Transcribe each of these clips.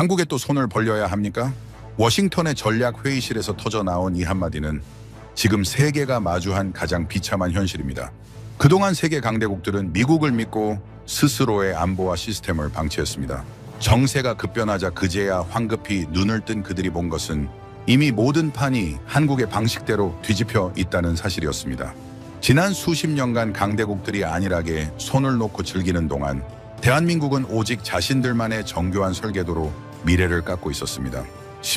한국에 또 손을 벌려야 합니까? 워싱턴의 전략회의실에서 터져 나온 이 한마디는 지금 세계가 마주한 가장 비참한 현실입니다. 그동안 세계 강대국들은 미국을 믿고 스스로의 안보와 시스템을 방치했습니다. 정세가 급변하자 그제야 황급히 눈을 뜬 그들이 본 것은 이미 모든 판이 한국의 방식대로 뒤집혀 있다는 사실이었습니다. 지난 수십 년간 강대국들이 안일하게 손을 놓고 즐기는 동안 대한민국은 오직 자신들만의 정교한 설계도로 미래를 깎고 있었습니다.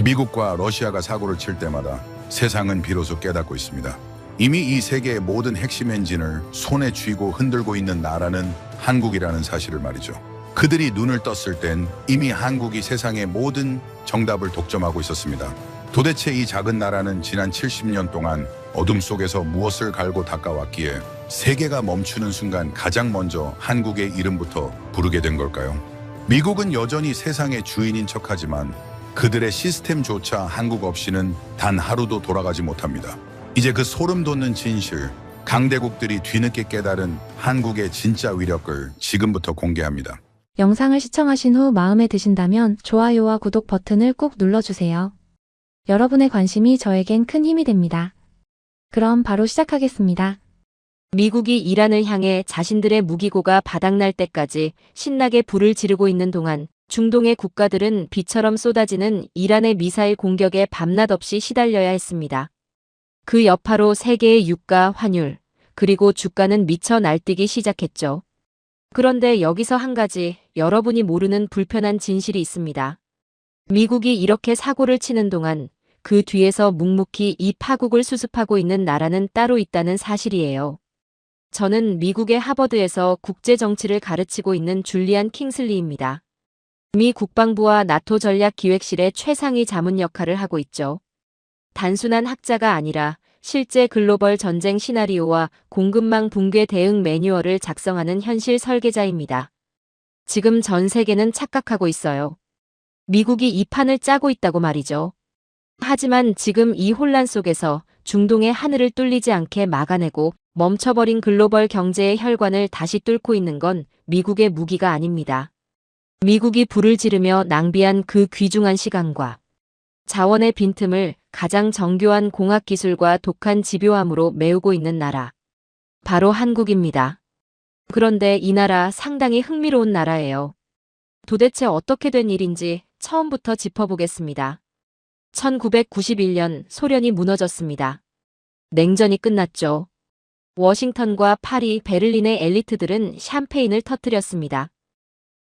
미국과 러시아가 사고를 칠 때마다 세상은 비로소 깨닫고 있습니다. 이미 이 세계의 모든 핵심 엔진을 손에 쥐고 흔들고 있는 나라는 한국이라는 사실을 말이죠. 그들이 눈을 떴을 땐 이미 한국이 세상의 모든 정답을 독점하고 있었습니다. 도대체 이 작은 나라는 지난 70년 동안 어둠 속에서 무엇을 갈고 닦아왔기에 세계가 멈추는 순간 가장 먼저 한국의 이름부터 부르게 된 걸까요? 미국은 여전히 세상의 주인인 척하지만 그들의 시스템조차 한국 없이는 단 하루도 돌아가지 못합니다. 이제 그 소름 돋는 진실, 강대국들이 뒤늦게 깨달은 한국의 진짜 위력을 지금부터 공개합니다. 영상을 시청하신 후 마음에 드신다면 좋아요와 구독 버튼을 꼭 눌러주세요. 여러분의 관심이 저에겐 큰 힘이 됩니다. 그럼 바로 시작하겠습니다. 미국이 이란을 향해 자신들의 무기고가 바닥날 때까지 신나게 불을 지르고 있는 동안 중동의 국가들은 비처럼 쏟아지는 이란의 미사일 공격에 밤낮 없이 시달려야 했습니다. 그 여파로 세계의 유가, 환율, 그리고 주가는 미쳐 날뛰기 시작했죠. 그런데 여기서 한 가지 여러분이 모르는 불편한 진실이 있습니다. 미국이 이렇게 사고를 치는 동안 그 뒤에서 묵묵히 이 파국을 수습하고 있는 나라는 따로 있다는 사실이에요. 저는 미국의 하버드에서 국제정치를 가르치고 있는 줄리안 킹슬리입니다. 미 국방부와 나토 전략기획실의 최상위 자문 역할을 하고 있죠. 단순한 학자가 아니라 실제 글로벌 전쟁 시나리오와 공급망 붕괴 대응 매뉴얼을 작성하는 현실 설계자입니다. 지금 전 세계는 착각하고 있어요. 미국이 이 판을 짜고 있다고 말이죠. 하지만 지금 이 혼란 속에서 중동의 하늘을 뚫리지 않게 막아내고 멈춰버린 글로벌 경제의 혈관을 다시 뚫고 있는 건 미국의 무기가 아닙니다. 미국이 불을 지르며 낭비한 그 귀중한 시간과 자원의 빈틈을 가장 정교한 공학기술과 독한 집요함으로 메우고 있는 나라. 바로 한국입니다. 그런데 이 나라 상당히 흥미로운 나라예요. 도대체 어떻게 된 일인지 처음부터 짚어보겠습니다. 1991년 소련이 무너졌습니다. 냉전이 끝났죠. 워싱턴과 파리, 베를린의 엘리트들은 샴페인을 터뜨렸습니다.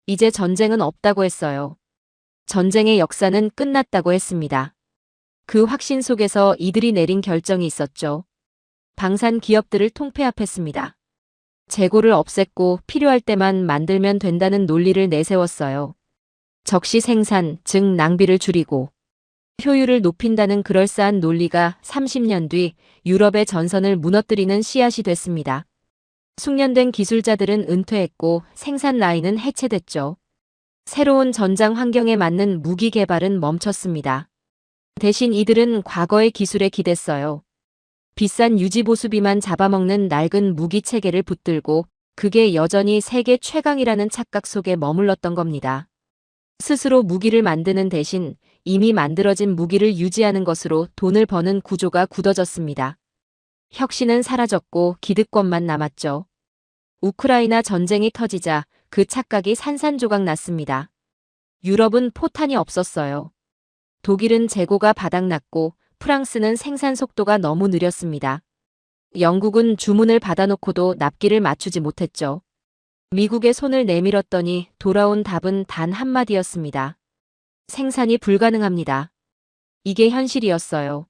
이제 전쟁은 없다고 했어요. 전쟁의 역사는 끝났다고 했습니다. 그 확신 속에서 이들이 내린 결정이 있었죠. 방산 기업들을 통폐합했습니다. 재고를 없앴고 필요할 때만 만들면 된다는 논리를 내세웠어요. 적시 생산, 즉 낭비를 줄이고 효율을 높인다는 그럴싸한 논리가 30년 뒤 유럽의 전선을 무너뜨리는 씨앗이 됐습니다. 숙련된 기술자들은 은퇴했고 생산 라인은 해체됐죠. 새로운 전장 환경에 맞는 무기 개발은 멈췄습니다. 대신 이들은 과거의 기술에 기댔어요. 비싼 유지보수비만 잡아먹는 낡은 무기 체계를 붙들고 그게 여전히 세계 최강이라는 착각 속에 머물렀던 겁니다. 스스로 무기를 만드는 대신 이미 만들어진 무기를 유지하는 것으로 돈을 버는 구조가 굳어졌습니다. 혁신은 사라졌고 기득권만 남았죠. 우크라이나 전쟁이 터지자 그 착각이 산산조각 났습니다. 유럽은 포탄이 없었어요. 독일은 재고가 바닥났고 프랑스는 생산 속도가 너무 느렸습니다. 영국은 주문을 받아놓고도 납기를 맞추지 못했죠. 미국의 손을 내밀었더니 돌아온 답은 단 한마디였습니다. 생산이 불가능합니다. 이게 현실이었어요.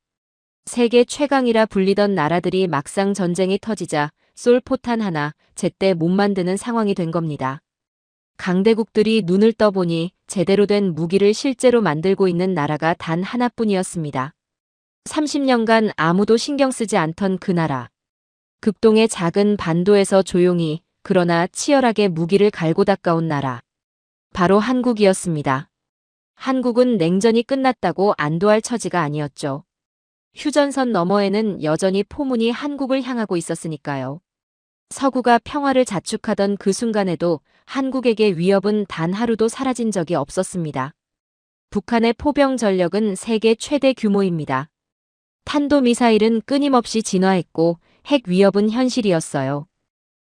세계 최강이라 불리던 나라들이 막상 전쟁이 터지자 쏠 포탄 하나 제때 못 만드는 상황이 된 겁니다. 강대국들이 눈을 떠보니 제대로 된 무기를 실제로 만들고 있는 나라가 단 하나뿐이었습니다. 30년간 아무도 신경 쓰지 않던 그 나라. 극동의 작은 반도에서 조용히 그러나 치열하게 무기를 갈고 닦아온 나라. 바로 한국이었습니다. 한국은 냉전이 끝났다고 안도할 처지가 아니었죠. 휴전선 너머에는 여전히 포문이 한국을 향하고 있었으니까요. 서구가 평화를 자축하던 그 순간에도 한국에게 위협은 단 하루도 사라진 적이 없었습니다. 북한의 포병 전력은 세계 최대 규모입니다. 탄도미사일은 끊임없이 진화했고 핵 위협은 현실이었어요.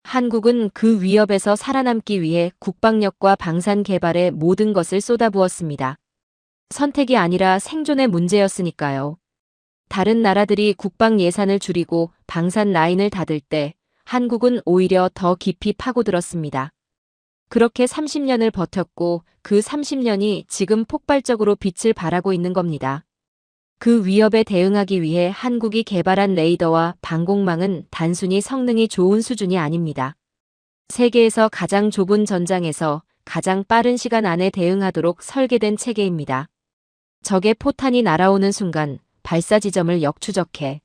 한국은 그 위협에서 살아남기 위해 국방력과 방산 개발에 모든 것을 쏟아부었습니다. 선택이 아니라 생존의 문제였으니까요. 다른 나라들이 국방 예산을 줄이고 방산 라인을 닫을 때 한국은 오히려 더 깊이 파고들었습니다. 그렇게 30년을 버텼고 그 30년이 지금 폭발적으로 빛을 발하고 있는 겁니다. 그 위협에 대응하기 위해 한국이 개발한 레이더와 방공망은 단순히 성능이 좋은 수준이 아닙니다. 세계에서 가장 좁은 전장에서 가장 빠른 시간 안에 대응하도록 설계된 체계입니다. 적의 포탄이 날아오는 순간 발사 지점을 역추적해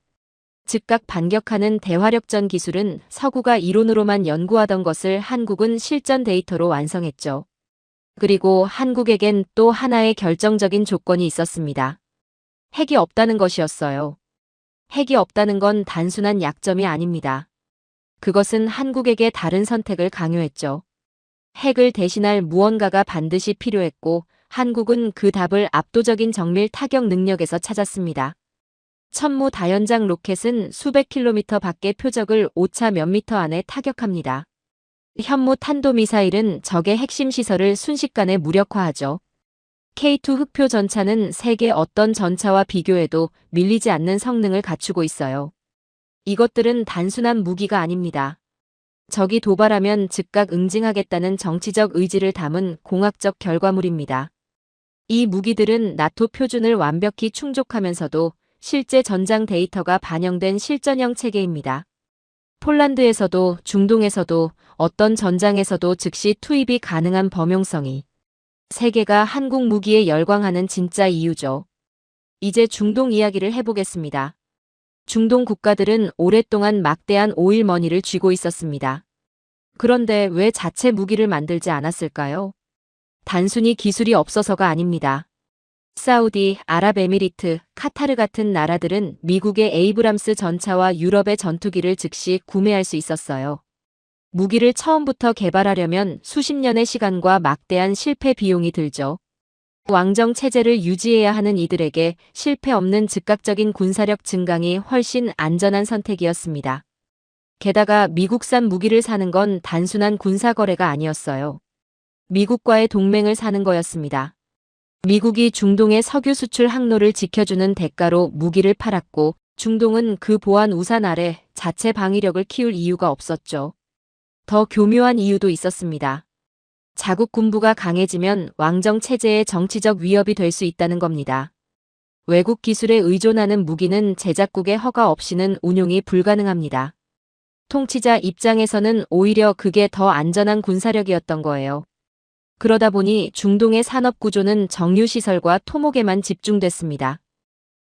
즉각 반격하는 대화력전 기술은 서구가 이론으로만 연구하던 것을 한국은 실전 데이터로 완성했죠. 그리고 한국에겐 또 하나의 결정적인 조건이 있었습니다. 핵이 없다는 것이었어요. 핵이 없다는 건 단순한 약점이 아닙니다. 그것은 한국에게 다른 선택을 강요했죠. 핵을 대신할 무언가가 반드시 필요했고 한국은 그 답을 압도적인 정밀 타격 능력에서 찾았습니다. 천무 다연장 로켓은 수백 킬로미터 밖의 표적을 오차 몇 미터 안에 타격합니다. 현무 탄도미사일은 적의 핵심 시설을 순식간에 무력화하죠. K2 흑표 전차는 세계 어떤 전차와 비교해도 밀리지 않는 성능을 갖추고 있어요. 이것들은 단순한 무기가 아닙니다. 적이 도발하면 즉각 응징하겠다는 정치적 의지를 담은 공학적 결과물입니다. 이 무기들은 나토 표준을 완벽히 충족하면서도 실제 전장 데이터가 반영된 실전형 체계입니다. 폴란드에서도 중동에서도 어떤 전장에서도 즉시 투입이 가능한 범용성이 세계가 한국 무기에 열광하는 진짜 이유죠. 이제 중동 이야기를 해보겠습니다. 중동 국가들은 오랫동안 막대한 오일 머니를 쥐고 있었습니다. 그런데 왜 자체 무기를 만들지 않았을까요? 단순히 기술이 없어서가 아닙니다. 사우디, 아랍에미리트, 카타르 같은 나라들은 미국의 에이브람스 전차와 유럽의 전투기를 즉시 구매할 수 있었어요. 무기를 처음부터 개발하려면 수십 년의 시간과 막대한 실패 비용이 들죠. 왕정 체제를 유지해야 하는 이들에게 실패 없는 즉각적인 군사력 증강이 훨씬 안전한 선택이었습니다. 게다가 미국산 무기를 사는 건 단순한 군사 거래가 아니었어요. 미국과의 동맹을 사는 거였습니다. 미국이 중동의 석유 수출 항로를 지켜주는 대가로 무기를 팔았고 중동은 그 보안 우산 아래 자체 방위력을 키울 이유가 없었죠. 더 교묘한 이유도 있었습니다. 자국 군부가 강해지면 왕정 체제의 정치적 위협이 될 수 있다는 겁니다. 외국 기술에 의존하는 무기는 제작국의 허가 없이는 운용이 불가능합니다. 통치자 입장에서는 오히려 그게 더 안전한 군사력이었던 거예요. 그러다 보니 중동의 산업 구조는 정유시설과 토목에만 집중됐습니다.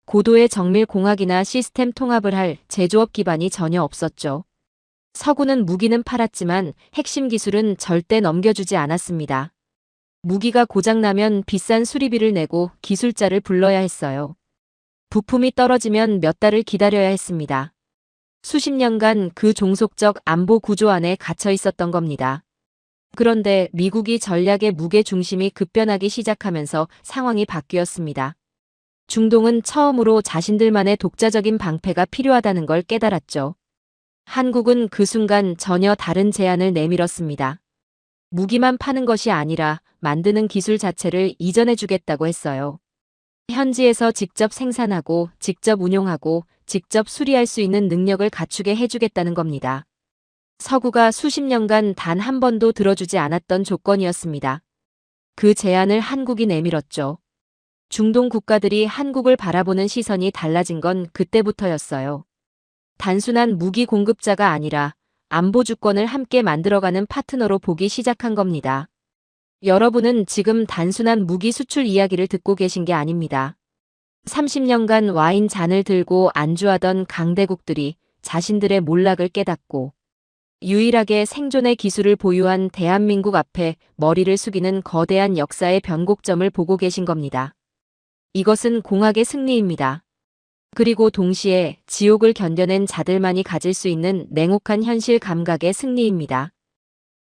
고도의 정밀 공학이나 시스템 통합을 할 제조업 기반이 전혀 없었죠. 서구는 무기는 팔았지만 핵심 기술은 절대 넘겨주지 않았습니다. 무기가 고장나면 비싼 수리비를 내고 기술자를 불러야 했어요. 부품이 떨어지면 몇 달을 기다려야 했습니다. 수십 년간 그 종속적 안보 구조 안에 갇혀 있었던 겁니다. 그런데 미국이 전략의 무게 중심이 급변하기 시작하면서 상황이 바뀌었습니다. 중동은 처음으로 자신들만의 독자적인 방패가 필요하다는 걸 깨달았죠. 한국은 그 순간 전혀 다른 제안을 내밀었습니다. 무기만 파는 것이 아니라 만드는 기술 자체를 이전해주겠다고 했어요. 현지에서 직접 생산하고 직접 운용하고 직접 수리할 수 있는 능력을 갖추게 해주겠다는 겁니다. 서구가 수십 년간 단 한 번도 들어주지 않았던 조건이었습니다. 그 제안을 한국이 내밀었죠. 중동 국가들이 한국을 바라보는 시선이 달라진 건 그때부터였어요. 단순한 무기 공급자가 아니라 안보 주권을 함께 만들어가는 파트너로 보기 시작한 겁니다. 여러분은 지금 단순한 무기 수출 이야기를 듣고 계신 게 아닙니다. 30년간 와인 잔을 들고 안주하던 강대국들이 자신들의 몰락을 깨닫고 유일하게 생존의 기술을 보유한 대한민국 앞에 머리를 숙이는 거대한 역사의 변곡점을 보고 계신 겁니다. 이것은 공학의 승리입니다. 그리고 동시에 지옥을 견뎌낸 자들만이 가질 수 있는 냉혹한 현실 감각의 승리입니다.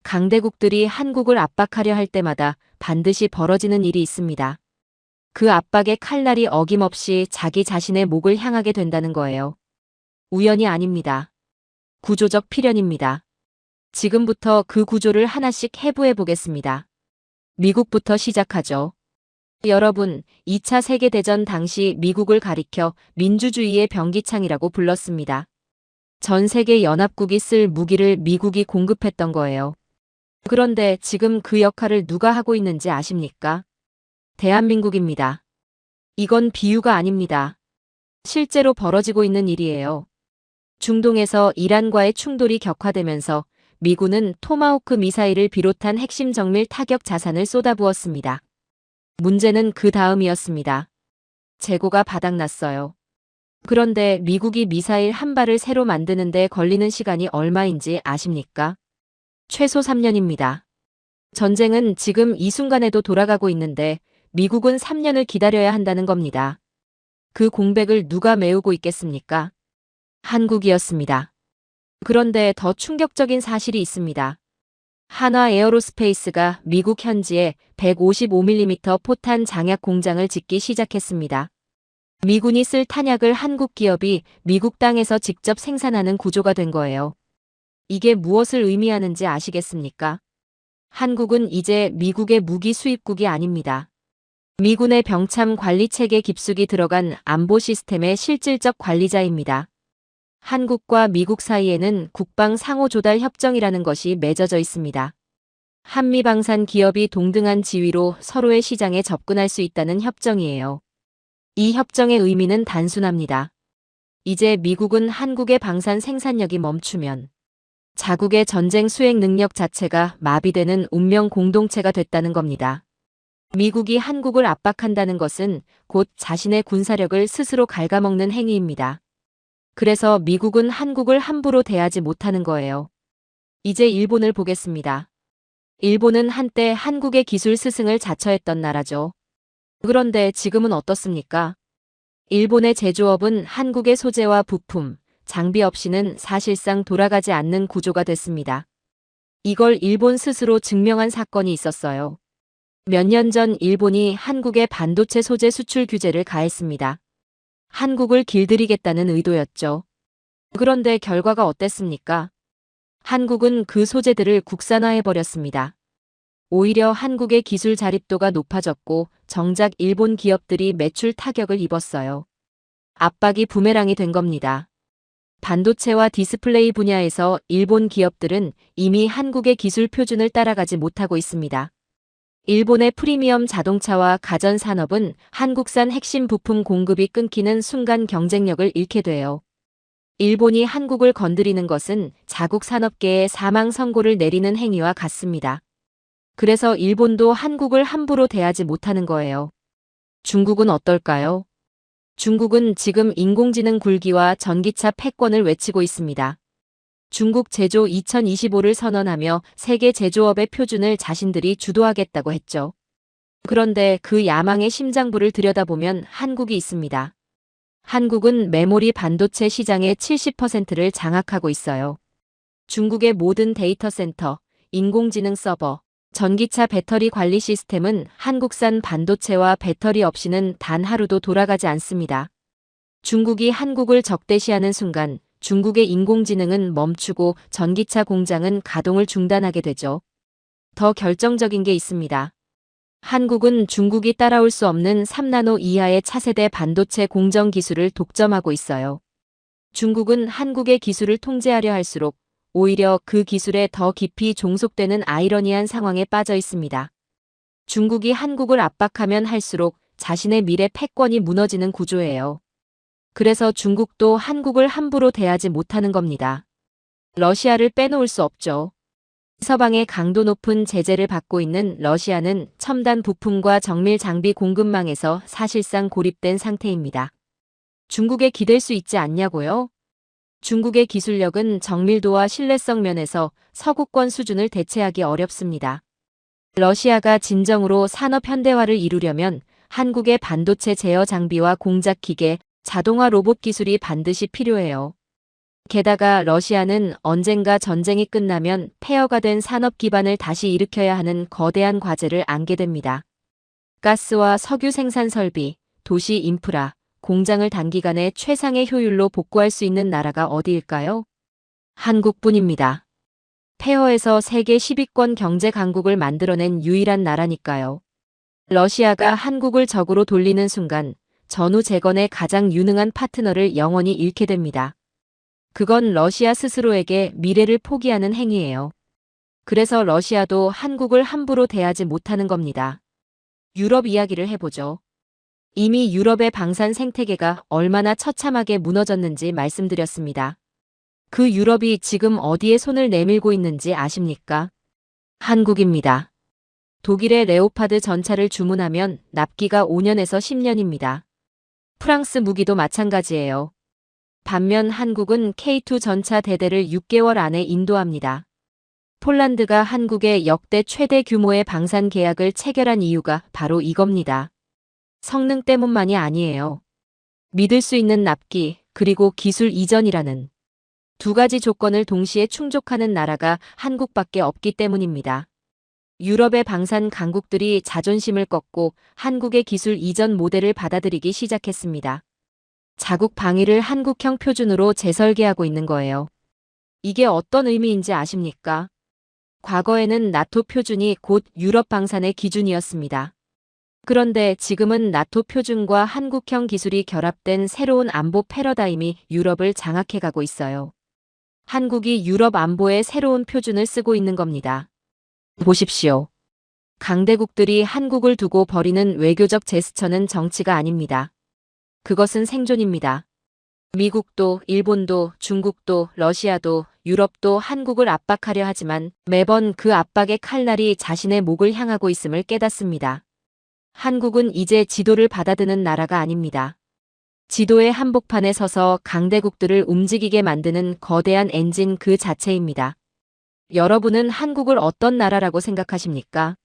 강대국들이 한국을 압박하려 할 때마다 반드시 벌어지는 일이 있습니다. 그 압박의 칼날이 어김없이 자기 자신의 목을 향하게 된다는 거예요. 우연이 아닙니다. 구조적 필연입니다. 지금부터 그 구조를 하나씩 해부해 보겠습니다. 미국부터 시작하죠. 여러분, 2차 세계대전 당시 미국을 가리켜 민주주의의 병기창이라고 불렀습니다. 전 세계 연합국이 쓸 무기를 미국이 공급했던 거예요. 그런데 지금 그 역할을 누가 하고 있는지 아십니까? 대한민국입니다. 이건 비유가 아닙니다. 실제로 벌어지고 있는 일이에요. 중동에서 이란과의 충돌이 격화되면서 미군은 토마호크 미사일을 비롯한 핵심 정밀 타격 자산을 쏟아부었습니다. 문제는 그 다음이었습니다. 재고가 바닥났어요. 그런데 미국이 미사일 한 발을 새로 만드는데 걸리는 시간이 얼마인지 아십니까? 최소 3년입니다. 전쟁은 지금 이 순간에도 돌아가고 있는데 미국은 3년을 기다려야 한다는 겁니다. 그 공백을 누가 메우고 있겠습니까? 한국이었습니다. 그런데 더 충격적인 사실이 있습니다. 한화 에어로스페이스가 미국 현지에 155mm 포탄 장약 공장을 짓기 시작했습니다. 미군이 쓸 탄약을 한국 기업이 미국 땅에서 직접 생산하는 구조가 된 거예요. 이게 무엇을 의미하는지 아시겠습니까? 한국은 이제 미국의 무기 수입국이 아닙니다. 미군의 병참 관리 체계 깊숙이 들어간 안보 시스템의 실질적 관리자입니다. 한국과 미국 사이에는 국방 상호 조달 협정이라는 것이 맺어져 있습니다. 한미방산 기업이 동등한 지위로 서로의 시장에 접근할 수 있다는 협정이에요. 이 협정의 의미는 단순합니다. 이제 미국은 한국의 방산 생산력이 멈추면 자국의 전쟁 수행 능력 자체가 마비되는 운명 공동체가 됐다는 겁니다. 미국이 한국을 압박한다는 것은 곧 자신의 군사력을 스스로 갉아먹는 행위입니다. 그래서 미국은 한국을 함부로 대하지 못하는 거예요. 이제 일본을 보겠습니다. 일본은 한때 한국의 기술 스승을 자처했던 나라죠. 그런데 지금은 어떻습니까? 일본의 제조업은 한국의 소재와 부품, 장비 없이는 사실상 돌아가지 않는 구조가 됐습니다. 이걸 일본 스스로 증명한 사건이 있었어요. 몇 년 전 일본이 한국의 반도체 소재 수출 규제를 가했습니다. 한국을 길들이겠다는 의도였죠. 그런데 결과가 어땠습니까? 한국은 그 소재들을 국산화해버렸습니다. 오히려 한국의 기술 자립도가 높아졌고 정작 일본 기업들이 매출 타격을 입었어요. 압박이 부메랑이 된 겁니다. 반도체와 디스플레이 분야에서 일본 기업들은 이미 한국의 기술 표준을 따라가지 못하고 있습니다. 일본의 프리미엄 자동차와 가전 산업은 한국산 핵심 부품 공급이 끊기는 순간 경쟁력을 잃게 돼요. 일본이 한국을 건드리는 것은 자국 산업계에 사망 선고를 내리는 행위와 같습니다. 그래서 일본도 한국을 함부로 대하지 못하는 거예요. 중국은 어떨까요? 중국은 지금 인공지능 굴기와 전기차 패권을 외치고 있습니다. 중국 제조 2025를 선언하며 세계 제조업의 표준을 자신들이 주도하겠다고 했죠. 그런데 그 야망의 심장부를 들여다보면 한국이 있습니다. 한국은 메모리 반도체 시장의 70%를 장악하고 있어요. 중국의 모든 데이터 센터, 인공지능 서버, 전기차 배터리 관리 시스템은 한국산 반도체와 배터리 없이는 단 하루도 돌아가지 않습니다. 중국이 한국을 적대시하는 순간 중국의 인공지능은 멈추고 전기차 공장은 가동을 중단하게 되죠. 더 결정적인 게 있습니다. 한국은 중국이 따라올 수 없는 3나노 이하의 차세대 반도체 공정 기술을 독점하고 있어요. 중국은 한국의 기술을 통제하려 할수록 오히려 그 기술에 더 깊이 종속되는 아이러니한 상황에 빠져 있습니다. 중국이 한국을 압박하면 할수록 자신의 미래 패권이 무너지는 구조예요. 그래서 중국도 한국을 함부로 대하지 못하는 겁니다. 러시아를 빼놓을 수 없죠. 서방의 강도 높은 제재를 받고 있는 러시아는 첨단 부품과 정밀 장비 공급망에서 사실상 고립된 상태입니다. 중국에 기댈 수 있지 않냐고요? 중국의 기술력은 정밀도와 신뢰성 면에서 서구권 수준을 대체하기 어렵습니다. 러시아가 진정으로 산업 현대화를 이루려면 한국의 반도체 제어 장비와 공작 기계, 자동화 로봇 기술이 반드시 필요해요. 게다가 러시아는 언젠가 전쟁이 끝나면 폐허가 된 산업 기반을 다시 일으켜야 하는 거대한 과제를 안게 됩니다. 가스와 석유 생산 설비, 도시 인프라, 공장을 단기간에 최상의 효율로 복구할 수 있는 나라가 어디일까요? 한국뿐입니다. 폐허에서 세계 10위권 경제 강국을 만들어낸 유일한 나라니까요. 러시아가 한국을 적으로 돌리는 순간 전후 재건의 가장 유능한 파트너를 영원히 잃게 됩니다. 그건 러시아 스스로에게 미래를 포기하는 행위예요. 그래서 러시아도 한국을 함부로 대하지 못하는 겁니다. 유럽 이야기를 해보죠. 이미 유럽의 방산 생태계가 얼마나 처참하게 무너졌는지 말씀드렸습니다. 그 유럽이 지금 어디에 손을 내밀고 있는지 아십니까? 한국입니다. 독일의 레오파드 전차를 주문하면 납기가 5년에서 10년입니다. 프랑스 무기도 마찬가지예요. 반면 한국은 K2 전차 대대를 6개월 안에 인도합니다. 폴란드가 한국에 역대 최대 규모의 방산 계약을 체결한 이유가 바로 이겁니다. 성능 때문만이 아니에요. 믿을 수 있는 납기, 그리고 기술 이전이라는 두 가지 조건을 동시에 충족하는 나라가 한국밖에 없기 때문입니다. 유럽의 방산 강국들이 자존심을 꺾고 한국의 기술 이전 모델을 받아들이기 시작했습니다. 자국 방위를 한국형 표준으로 재설계하고 있는 거예요. 이게 어떤 의미인지 아십니까? 과거에는 나토 표준이 곧 유럽 방산의 기준이었습니다. 그런데 지금은 나토 표준과 한국형 기술이 결합된 새로운 안보 패러다임이 유럽을 장악해가고 있어요. 한국이 유럽 안보의 새로운 표준을 쓰고 있는 겁니다. 보십시오. 강대국들이 한국을 두고 벌이는 외교적 제스처는 정치가 아닙니다. 그것은 생존입니다. 미국도, 일본도, 중국도, 러시아도, 유럽도 한국을 압박하려 하지만 매번 그 압박의 칼날이 자신의 목을 향하고 있음을 깨닫습니다. 한국은 이제 지도를 받아드는 나라가 아닙니다. 지도의 한복판에 서서 강대국들을 움직이게 만드는 거대한 엔진 그 자체입니다. 여러분은 한국을 어떤 나라라고 생각하십니까?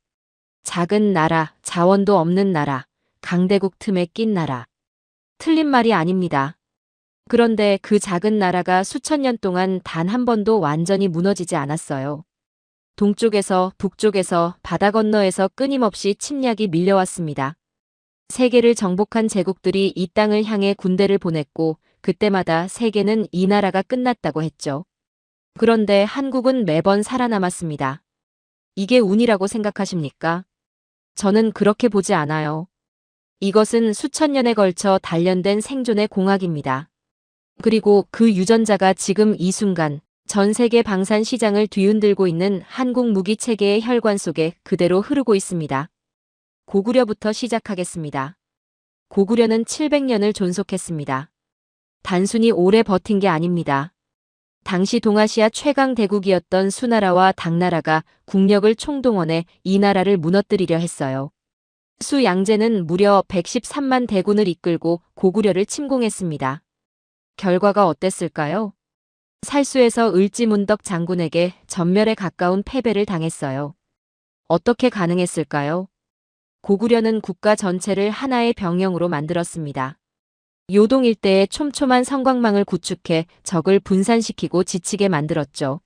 작은 나라, 자원도 없는 나라, 강대국 틈에 낀 나라. 틀린 말이 아닙니다. 그런데 그 작은 나라가 수천 년 동안 단 한 번도 완전히 무너지지 않았어요. 동쪽에서, 북쪽에서, 바다 건너에서 끊임없이 침략이 밀려왔습니다. 세계를 정복한 제국들이 이 땅을 향해 군대를 보냈고 그때마다 세계는 이 나라가 끝났다고 했죠. 그런데 한국은 매번 살아남았습니다. 이게 운이라고 생각하십니까? 저는 그렇게 보지 않아요. 이것은 수천 년에 걸쳐 단련된 생존의 공학입니다. 그리고 그 유전자가 지금 이 순간 전 세계 방산 시장을 뒤흔들고 있는 한국 무기 체계의 혈관 속에 그대로 흐르고 있습니다. 고구려부터 시작하겠습니다. 고구려는 700년을 존속했습니다. 단순히 오래 버틴 게 아닙니다. 당시 동아시아 최강 대국이었던 수나라와 당나라가 국력을 총동원해 이 나라를 무너뜨리려 했어요. 수양제는 무려 113만 대군을 이끌고 고구려를 침공했습니다. 결과가 어땠을까요? 살수에서 을지문덕 장군에게 전멸에 가까운 패배를 당했어요. 어떻게 가능했을까요? 고구려는 국가 전체를 하나의 병영으로 만들었습니다. 요동 일대에 촘촘한 성곽망을 구축해 적을 분산시키고 지치게 만들었죠.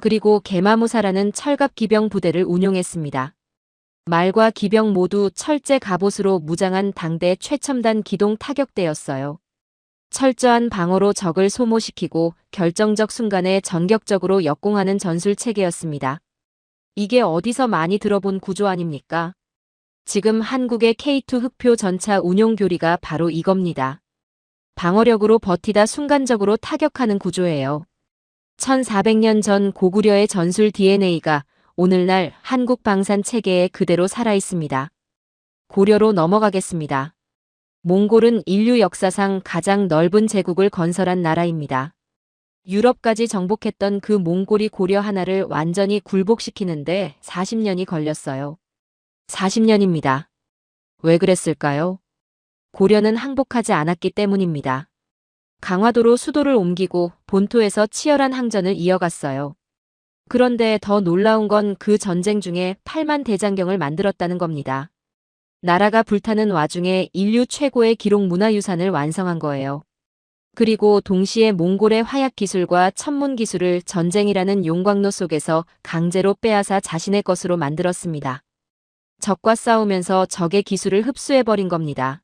그리고 개마무사라는 철갑 기병 부대를 운용했습니다. 말과 기병 모두 철제 갑옷으로 무장한 당대 최첨단 기동 타격대였어요. 철저한 방어로 적을 소모시키고 결정적 순간에 전격적으로 역공하는 전술 체계였습니다. 이게 어디서 많이 들어본 구조 아닙니까? 지금 한국의 K2 흑표 전차 운용 교리가 바로 이겁니다. 방어력으로 버티다 순간적으로 타격하는 구조예요. 1400년 전 고구려의 전술 DNA가 오늘날 한국 방산 체계에 그대로 살아있습니다. 고려로 넘어가겠습니다. 몽골은 인류 역사상 가장 넓은 제국을 건설한 나라입니다. 유럽까지 정복했던 그 몽골이 고려 하나를 완전히 굴복시키는데 40년이 걸렸어요. 40년입니다. 왜 그랬을까요? 고려는 항복하지 않았기 때문입니다. 강화도로 수도를 옮기고 본토에서 치열한 항전을 이어갔어요. 그런데 더 놀라운 건 그 전쟁 중에 8만 대장경을 만들었다는 겁니다. 나라가 불타는 와중에 인류 최고의 기록 문화유산을 완성한 거예요. 그리고 동시에 몽골의 화약 기술과 천문 기술을 전쟁이라는 용광로 속에서 강제로 빼앗아 자신의 것으로 만들었습니다. 적과 싸우면서 적의 기술을 흡수해버린 겁니다.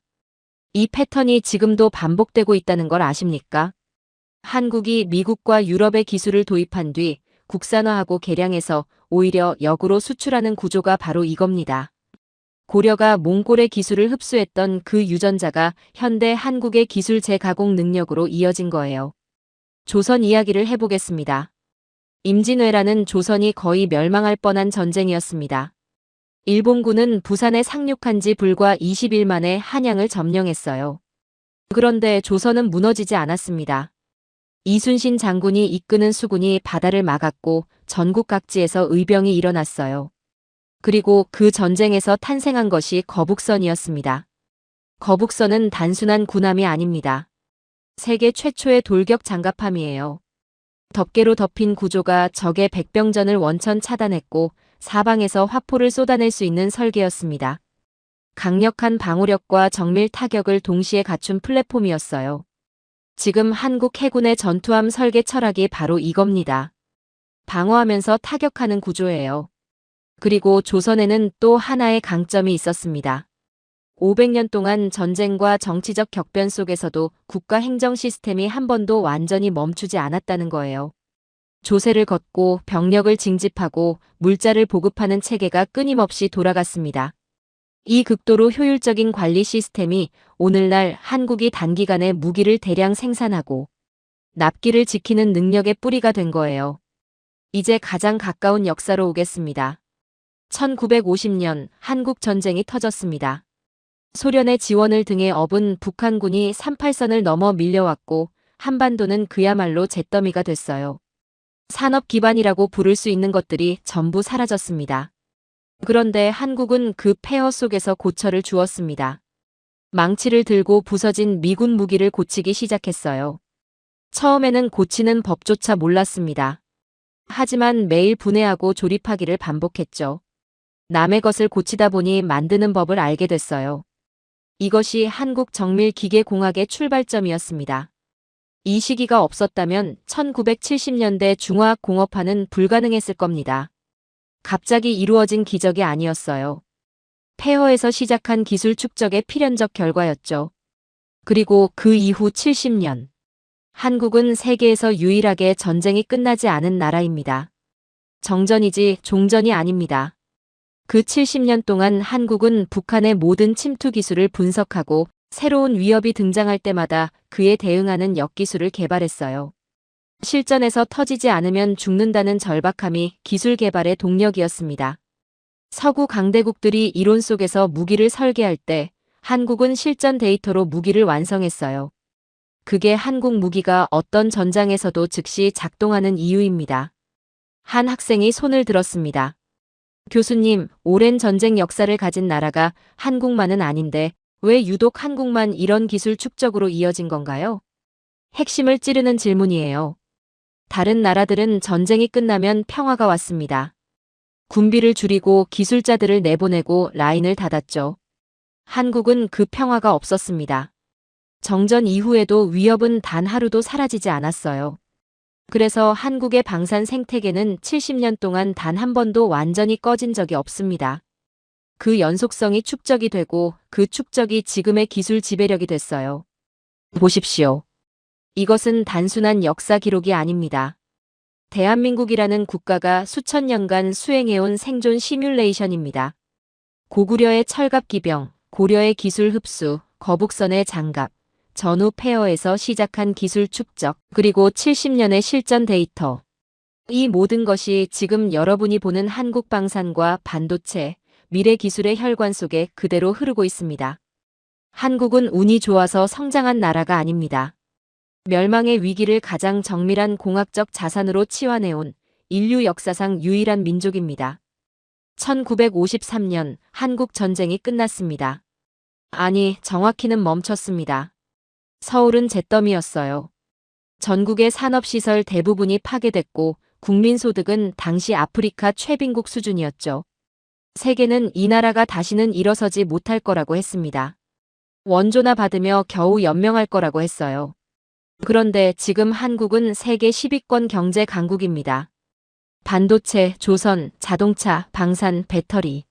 이 패턴이 지금도 반복되고 있다는 걸 아십니까? 한국이 미국과 유럽의 기술을 도입한 뒤 국산화하고 개량해서 오히려 역으로 수출하는 구조가 바로 이겁니다. 고려가 몽골의 기술을 흡수했던 그 유전자가 현대 한국의 기술 재가공 능력으로 이어진 거예요. 조선 이야기를 해보겠습니다. 임진왜란은 조선이 거의 멸망할 뻔한 전쟁이었습니다. 일본군은 부산에 상륙한 지 불과 20일 만에 한양을 점령했어요. 그런데 조선은 무너지지 않았습니다. 이순신 장군이 이끄는 수군이 바다를 막았고 전국 각지에서 의병이 일어났어요. 그리고 그 전쟁에서 탄생한 것이 거북선이었습니다. 거북선은 단순한 군함이 아닙니다. 세계 최초의 돌격 장갑함이에요. 덮개로 덮인 구조가 적의 백병전을 원천 차단했고 사방에서 화포를 쏟아낼 수 있는 설계였습니다. 강력한 방호력과 정밀 타격을 동시에 갖춘 플랫폼이었어요. 지금 한국 해군의 전투함 설계 철학이 바로 이겁니다. 방어하면서 타격하는 구조예요. 그리고 조선에는 또 하나의 강점이 있었습니다. 500년 동안 전쟁과 정치적 격변 속에서도 국가 행정 시스템이 한 번도 완전히 멈추지 않았다는 거예요. 조세를 걷고 병력을 징집하고 물자를 보급하는 체계가 끊임없이 돌아갔습니다. 이 극도로 효율적인 관리 시스템이 오늘날 한국이 단기간에 무기를 대량 생산하고 납기를 지키는 능력의 뿌리가 된 거예요. 이제 가장 가까운 역사로 오겠습니다. 1950년 한국 전쟁이 터졌습니다. 소련의 지원을 등에 업은 북한군이 38선을 넘어 밀려왔고 한반도는 그야말로 잿더미가 됐어요. 산업 기반이라고 부를 수 있는 것들이 전부 사라졌습니다. 그런데 한국은 그 폐허 속에서 고철을 주었습니다. 망치를 들고 부서진 미군 무기를 고치기 시작했어요. 처음에는 고치는 법조차 몰랐습니다. 하지만 매일 분해하고 조립하기를 반복했죠. 남의 것을 고치다 보니 만드는 법을 알게 됐어요. 이것이 한국 정밀기계공학의 출발점이었습니다. 이 시기가 없었다면 1970년대 중화학공업화는 불가능했을 겁니다. 갑자기 이루어진 기적이 아니었어요. 폐허에서 시작한 기술 축적의 필연적 결과였죠. 그리고 그 이후 70년. 한국은 세계에서 유일하게 전쟁이 끝나지 않은 나라입니다. 정전이지 종전이 아닙니다. 그 70년 동안 한국은 북한의 모든 침투 기술을 분석하고 새로운 위협이 등장할 때마다 그에 대응하는 역기술을 개발했어요. 실전에서 터지지 않으면 죽는다는 절박함이 기술 개발의 동력이었습니다. 서구 강대국들이 이론 속에서 무기를 설계할 때 한국은 실전 데이터로 무기를 완성했어요. 그게 한국 무기가 어떤 전장에서도 즉시 작동하는 이유입니다. 한 학생이 손을 들었습니다. 교수님, 오랜 전쟁 역사를 가진 나라가 한국만은 아닌데 왜 유독 한국만 이런 기술 축적으로 이어진 건가요? 핵심을 찌르는 질문이에요. 다른 나라들은 전쟁이 끝나면 평화가 왔습니다. 군비를 줄이고 기술자들을 내보내고 라인을 닫았죠. 한국은 그 평화가 없었습니다. 정전 이후에도 위협은 단 하루도 사라지지 않았어요. 그래서 한국의 방산 생태계는 70년 동안 단 한 번도 완전히 꺼진 적이 없습니다. 그 연속성이 축적이 되고 그 축적이 지금의 기술 지배력이 됐어요. 보십시오. 이것은 단순한 역사 기록이 아닙니다. 대한민국이라는 국가가 수천 년간 수행해온 생존 시뮬레이션입니다. 고구려의 철갑기병, 고려의 기술 흡수, 거북선의 장갑, 전후 폐허에서 시작한 기술 축적, 그리고 70년의 실전 데이터. 이 모든 것이 지금 여러분이 보는 한국 방산과 반도체, 미래 기술의 혈관 속에 그대로 흐르고 있습니다. 한국은 운이 좋아서 성장한 나라가 아닙니다. 멸망의 위기를 가장 정밀한 공학적 자산으로 치환해온 인류 역사상 유일한 민족입니다. 1953년 한국 전쟁이 끝났습니다. 아니, 정확히는 멈췄습니다. 서울은 잿더미였어요. 전국의 산업시설 대부분이 파괴됐고 국민소득은 당시 아프리카 최빈국 수준이었죠. 세계는 이 나라가 다시는 일어서지 못할 거라고 했습니다. 원조나 받으며 겨우 연명할 거라고 했어요. 그런데 지금 한국은 세계 10위권 경제 강국입니다. 반도체, 조선, 자동차, 방산, 배터리.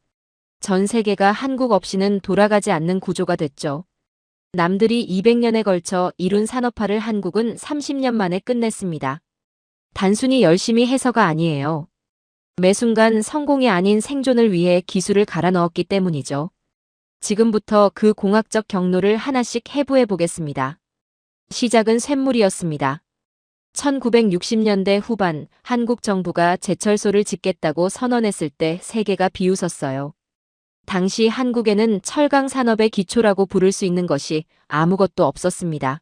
전 세계가 한국 없이는 돌아가지 않는 구조가 됐죠. 남들이 200년에 걸쳐 이룬 산업화를 한국은 30년 만에 끝냈습니다. 단순히 열심히 해서가 아니에요. 매 순간 성공이 아닌 생존을 위해 기술을 갈아 넣었기 때문이죠. 지금부터 그 공학적 경로를 하나씩 해부해 보겠습니다. 시작은 쇳물이었습니다. 1960년대 후반 한국 정부가 제철소를 짓겠다고 선언했을 때 세계가 비웃었어요. 당시 한국에는 철강 산업의 기초라고 부를 수 있는 것이 아무것도 없었습니다.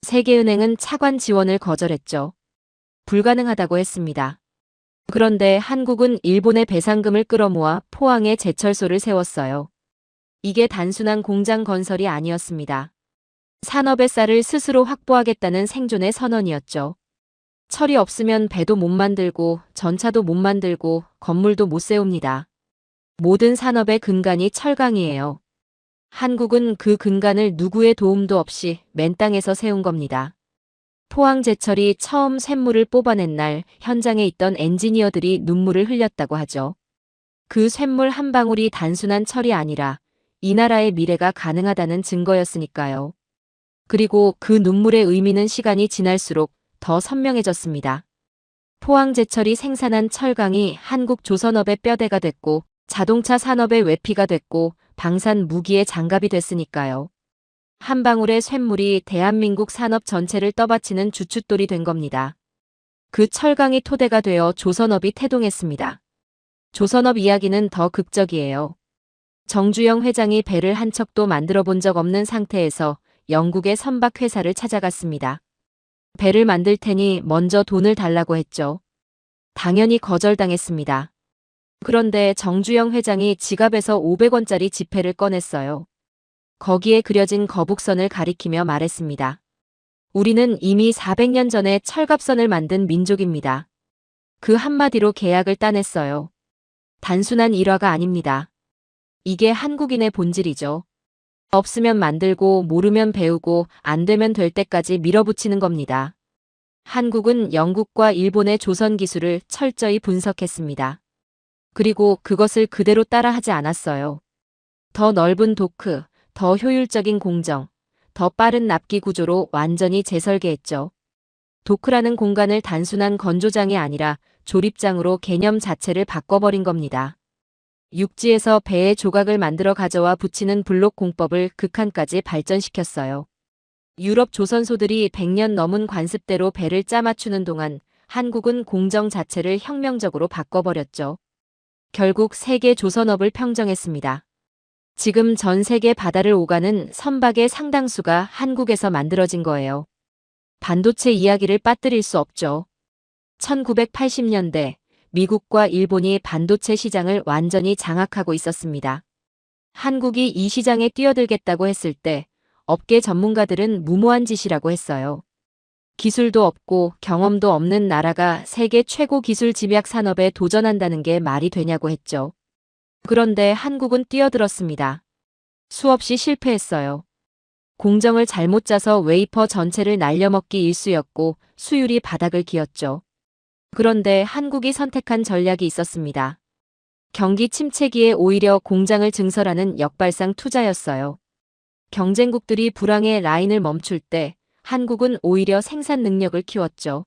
세계은행은 차관 지원을 거절했죠. 불가능하다고 했습니다. 그런데 한국은 일본의 배상금을 끌어모아 포항에 제철소를 세웠어요. 이게 단순한 공장 건설이 아니었습니다. 산업의 쌀을 스스로 확보하겠다는 생존의 선언이었죠. 철이 없으면 배도 못 만들고 전차도 못 만들고 건물도 못 세웁니다. 모든 산업의 근간이 철강이에요. 한국은 그 근간을 누구의 도움도 없이 맨 땅에서 세운 겁니다. 포항제철이 처음 쇳물을 뽑아낸 날 현장에 있던 엔지니어들이 눈물을 흘렸다고 하죠. 그 쇳물 한 방울이 단순한 철이 아니라 이 나라의 미래가 가능하다는 증거였으니까요. 그리고 그 눈물의 의미는 시간이 지날수록 더 선명해졌습니다. 포항제철이 생산한 철강이 한국 조선업의 뼈대가 됐고 자동차 산업의 외피가 됐고 방산 무기의 장갑이 됐으니까요. 한 방울의 쇳물이 대한민국 산업 전체를 떠받치는 주춧돌이 된 겁니다. 그 철강이 토대가 되어 조선업이 태동했습니다. 조선업 이야기는 더 극적이에요. 정주영 회장이 배를 한 척도 만들어 본 적 없는 상태에서 영국의 선박 회사를 찾아갔습니다. 배를 만들 테니 먼저 돈을 달라고 했죠. 당연히 거절당했습니다. 그런데 정주영 회장이 지갑에서 500원짜리 지폐를 꺼냈어요. 거기에 그려진 거북선을 가리키며 말했습니다. 우리는 이미 400년 전에 철갑선을 만든 민족입니다. 그 한마디로 계약을 따냈어요. 단순한 일화가 아닙니다. 이게 한국인의 본질이죠. 없으면 만들고 모르면 배우고 안 되면 될 때까지 밀어붙이는 겁니다. 한국은 영국과 일본의 조선 기술을 철저히 분석했습니다. 그리고 그것을 그대로 따라하지 않았어요. 더 넓은 도크, 더 효율적인 공정, 더 빠른 납기 구조로 완전히 재설계했죠. 도크라는 공간을 단순한 건조장이 아니라 조립장으로 개념 자체를 바꿔버린 겁니다. 육지에서 배의 조각을 만들어 가져와 붙이는 블록 공법을 극한까지 발전시켰어요. 유럽 조선소들이 100년 넘은 관습대로 배를 짜맞추는 동안 한국은 공정 자체를 혁명적으로 바꿔버렸죠. 결국 세계 조선업을 평정했습니다. 지금 전 세계 바다를 오가는 선박의 상당수가 한국에서 만들어진 거예요. 반도체 이야기를 빠뜨릴 수 없죠. 1980년대 미국과 일본이 반도체 시장을 완전히 장악하고 있었습니다. 한국이 이 시장에 뛰어들겠다고 했을 때 업계 전문가들은 무모한 짓이라고 했어요. 기술도 없고 경험도 없는 나라가 세계 최고 기술 집약 산업에 도전한다는 게 말이 되냐고 했죠. 그런데 한국은 뛰어들었습니다. 수없이 실패했어요. 공정을 잘못 짜서 웨이퍼 전체를 날려먹기 일쑤였고 수율이 바닥을 기었죠. 그런데 한국이 선택한 전략이 있었습니다. 경기 침체기에 오히려 공장을 증설하는 역발상 투자였어요. 경쟁국들이 불황의 라인을 멈출 때 한국은 오히려 생산 능력을 키웠죠.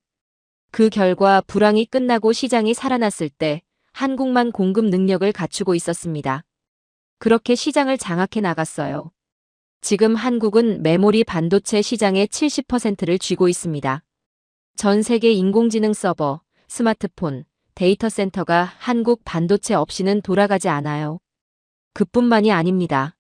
그 결과 불황이 끝나고 시장이 살아났을 때 한국만 공급 능력을 갖추고 있었습니다. 그렇게 시장을 장악해 나갔어요. 지금 한국은 메모리 반도체 시장의 70%를 쥐고 있습니다. 전 세계 인공지능 서버, 스마트폰, 데이터 센터가 한국 반도체 없이는 돌아가지 않아요. 그뿐만이 아닙니다.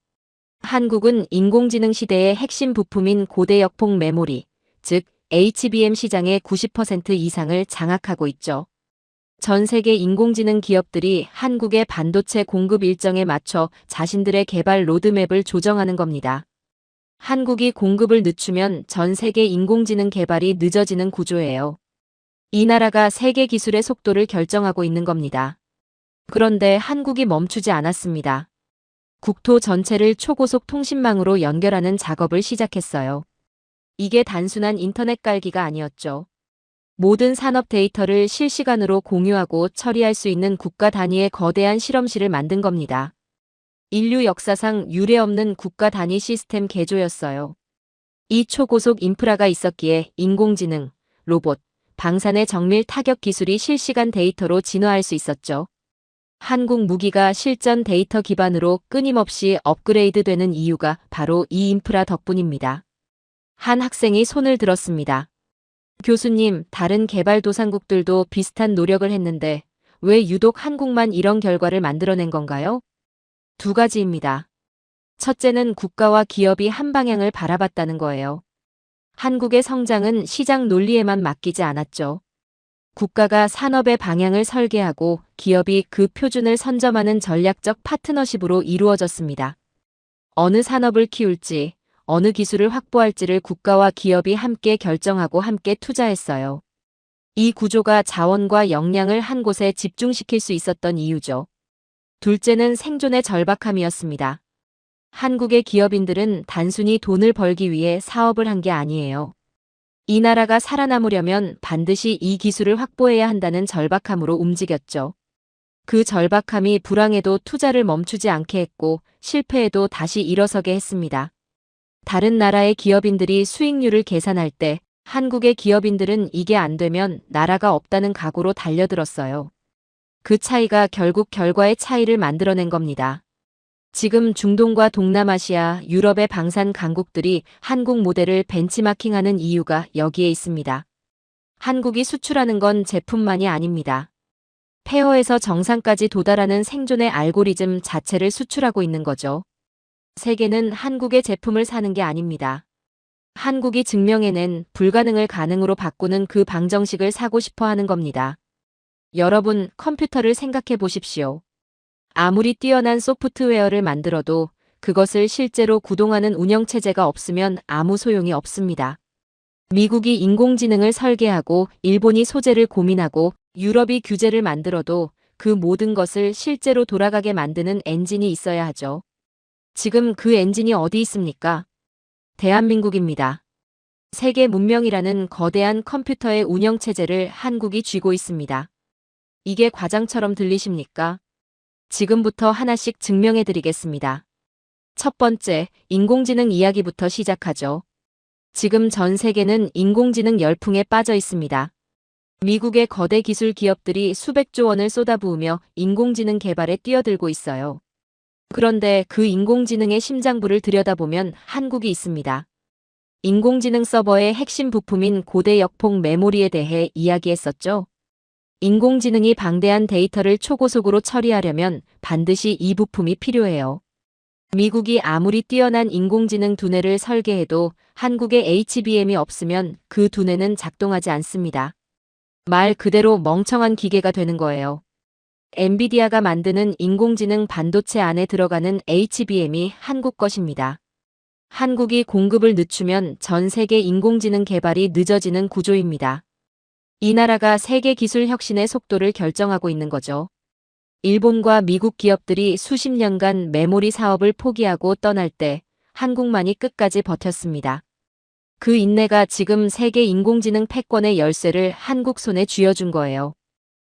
한국은 인공지능 시대의 핵심 부품인 고대 역폭 메모리, 즉 HBM 시장의 90% 이상을 장악하고 있죠. 전 세계 인공지능 기업들이 한국의 반도체 공급 일정에 맞춰 자신들의 개발 로드맵을 조정하는 겁니다. 한국이 공급을 늦추면 전 세계 인공지능 개발이 늦어지는 구조예요. 이 나라가 세계 기술의 속도를 결정하고 있는 겁니다. 그런데 한국이 멈추지 않았습니다. 국토 전체를 초고속 통신망으로 연결하는 작업을 시작했어요. 이게 단순한 인터넷 깔기가 아니었죠. 모든 산업 데이터를 실시간으로 공유하고 처리할 수 있는 국가 단위의 거대한 실험실을 만든 겁니다. 인류 역사상 유례없는 국가 단위 시스템 개조였어요. 이 초고속 인프라가 있었기에 인공지능, 로봇, 방산의 정밀 타격 기술이 실시간 데이터로 진화할 수 있었죠. 한국 무기가 실전 데이터 기반으로 끊임없이 업그레이드되는 이유가 바로 이 인프라 덕분입니다. 한 학생이 손을 들었습니다. 교수님, 다른 개발도상국들도 비슷한 노력을 했는데 왜 유독 한국만 이런 결과를 만들어낸 건가요? 두 가지입니다. 첫째는 국가와 기업이 한 방향을 바라봤다는 거예요. 한국의 성장은 시장 논리에만 맡기지 않았죠. 국가가 산업의 방향을 설계하고 기업이 그 표준을 선점하는 전략적 파트너십으로 이루어졌습니다. 어느 산업을 키울지, 어느 기술을 확보할지를 국가와 기업이 함께 결정하고 함께 투자했어요. 이 구조가 자원과 역량을 한 곳에 집중시킬 수 있었던 이유죠. 둘째는 생존의 절박함이었습니다. 한국의 기업인들은 단순히 돈을 벌기 위해 사업을 한 게 아니에요. 이 나라가 살아남으려면 반드시 이 기술을 확보해야 한다는 절박함으로 움직였죠. 그 절박함이 불황에도 투자를 멈추지 않게 했고 실패에도 다시 일어서게 했습니다. 다른 나라의 기업인들이 수익률을 계산할 때 한국의 기업인들은 이게 안 되면 나라가 없다는 각오로 달려들었어요. 그 차이가 결국 결과의 차이를 만들어낸 겁니다. 지금 중동과 동남아시아, 유럽의 방산 강국들이 한국 모델을 벤치마킹하는 이유가 여기에 있습니다. 한국이 수출하는 건 제품만이 아닙니다. 폐허에서 정상까지 도달하는 생존의 알고리즘 자체를 수출하고 있는 거죠. 세계는 한국의 제품을 사는 게 아닙니다. 한국이 증명해낸 불가능을 가능으로 바꾸는 그 방정식을 사고 싶어 하는 겁니다. 여러분, 컴퓨터를 생각해 보십시오. 아무리 뛰어난 소프트웨어를 만들어도 그것을 실제로 구동하는 운영체제가 없으면 아무 소용이 없습니다. 미국이 인공지능을 설계하고 일본이 소재를 고민하고 유럽이 규제를 만들어도 그 모든 것을 실제로 돌아가게 만드는 엔진이 있어야 하죠. 지금 그 엔진이 어디 있습니까? 대한민국입니다. 세계 문명이라는 거대한 컴퓨터의 운영체제를 한국이 쥐고 있습니다. 이게 과장처럼 들리십니까? 지금부터 하나씩 증명해 드리겠습니다. 첫 번째, 인공지능 이야기부터 시작하죠. 지금 전 세계는 인공지능 열풍에 빠져 있습니다. 미국의 거대 기술 기업들이 수백조 원을 쏟아부으며 인공지능 개발에 뛰어들고 있어요. 그런데 그 인공지능의 심장부를 들여다보면 한국이 있습니다. 인공지능 서버의 핵심 부품인 고대 역폭 메모리에 대해 이야기했었죠. 인공지능이 방대한 데이터를 초고속으로 처리하려면 반드시 이 부품이 필요해요. 미국이 아무리 뛰어난 인공지능 두뇌를 설계해도 한국에 HBM이 없으면 그 두뇌는 작동하지 않습니다. 말 그대로 멍청한 기계가 되는 거예요. 엔비디아가 만드는 인공지능 반도체 안에 들어가는 HBM이 한국 것입니다. 한국이 공급을 늦추면 전 세계 인공지능 개발이 늦어지는 구조입니다. 이 나라가 세계 기술 혁신의 속도를 결정하고 있는 거죠. 일본과 미국 기업들이 수십 년간 메모리 사업을 포기하고 떠날 때 한국만이 끝까지 버텼습니다. 그 인내가 지금 세계 인공지능 패권의 열쇠를 한국 손에 쥐어준 거예요.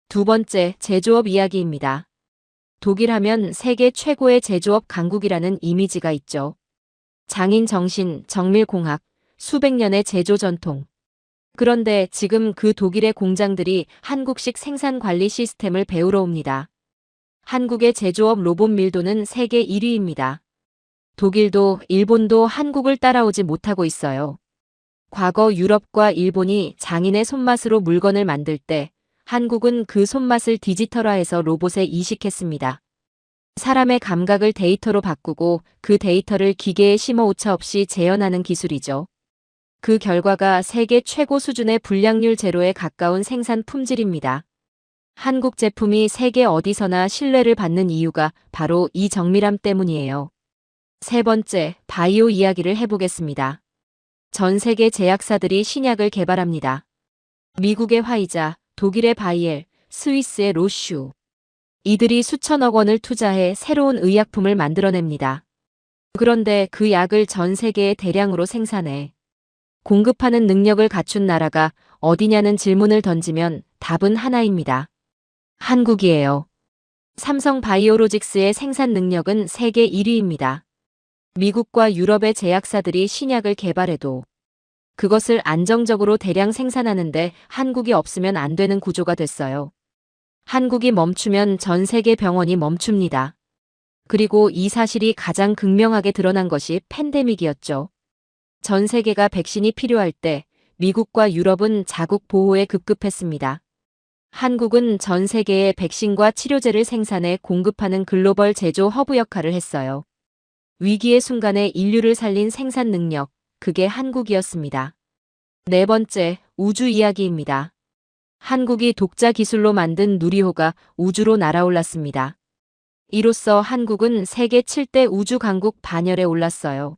두 번째, 제조업 이야기입니다. 독일 하면 세계 최고의 제조업 강국이라는 이미지가 있죠. 장인 정신, 정밀공학, 수백 년의 제조 전통. 그런데 지금 그 독일의 공장들이 한국식 생산 관리 시스템을 배우러 옵니다. 한국의 제조업 로봇 밀도는 세계 1위입니다. 독일도 일본도 한국을 따라오지 못하고 있어요. 과거 유럽과 일본이 장인의 손맛으로 물건을 만들 때 한국은 그 손맛을 디지털화해서 로봇에 이식했습니다. 사람의 감각을 데이터로 바꾸고 그 데이터를 기계에 심어 오차 없이 재현하는 기술이죠. 그 결과가 세계 최고 수준의 불량률 제로에 가까운 생산 품질입니다. 한국 제품이 세계 어디서나 신뢰를 받는 이유가 바로 이 정밀함 때문이에요. 세 번째, 바이오 이야기를 해보겠습니다. 전 세계 제약사들이 신약을 개발합니다. 미국의 화이자, 독일의 바이엘, 스위스의 로슈. 이들이 수천억 원을 투자해 새로운 의약품을 만들어냅니다. 그런데 그 약을 전 세계에 대량으로 생산해 공급하는 능력을 갖춘 나라가 어디냐는 질문을 던지면 답은 하나입니다. 한국이에요. 삼성 바이오로직스의 생산 능력은 세계 1위입니다. 미국과 유럽의 제약사들이 신약을 개발해도 그것을 안정적으로 대량 생산하는데 한국이 없으면 안 되는 구조가 됐어요. 한국이 멈추면 전 세계 병원이 멈춥니다. 그리고 이 사실이 가장 극명하게 드러난 것이 팬데믹이었죠. 전 세계가 백신이 필요할 때 미국과 유럽은 자국 보호에 급급했습니다. 한국은 전 세계에 백신과 치료제를 생산해 공급하는 글로벌 제조 허브 역할을 했어요. 위기의 순간에 인류를 살린 생산 능력, 그게 한국이었습니다. 네 번째, 우주 이야기입니다. 한국이 독자 기술로 만든 누리호가 우주로 날아올랐습니다. 이로써 한국은 세계 7대 우주 강국 반열에 올랐어요.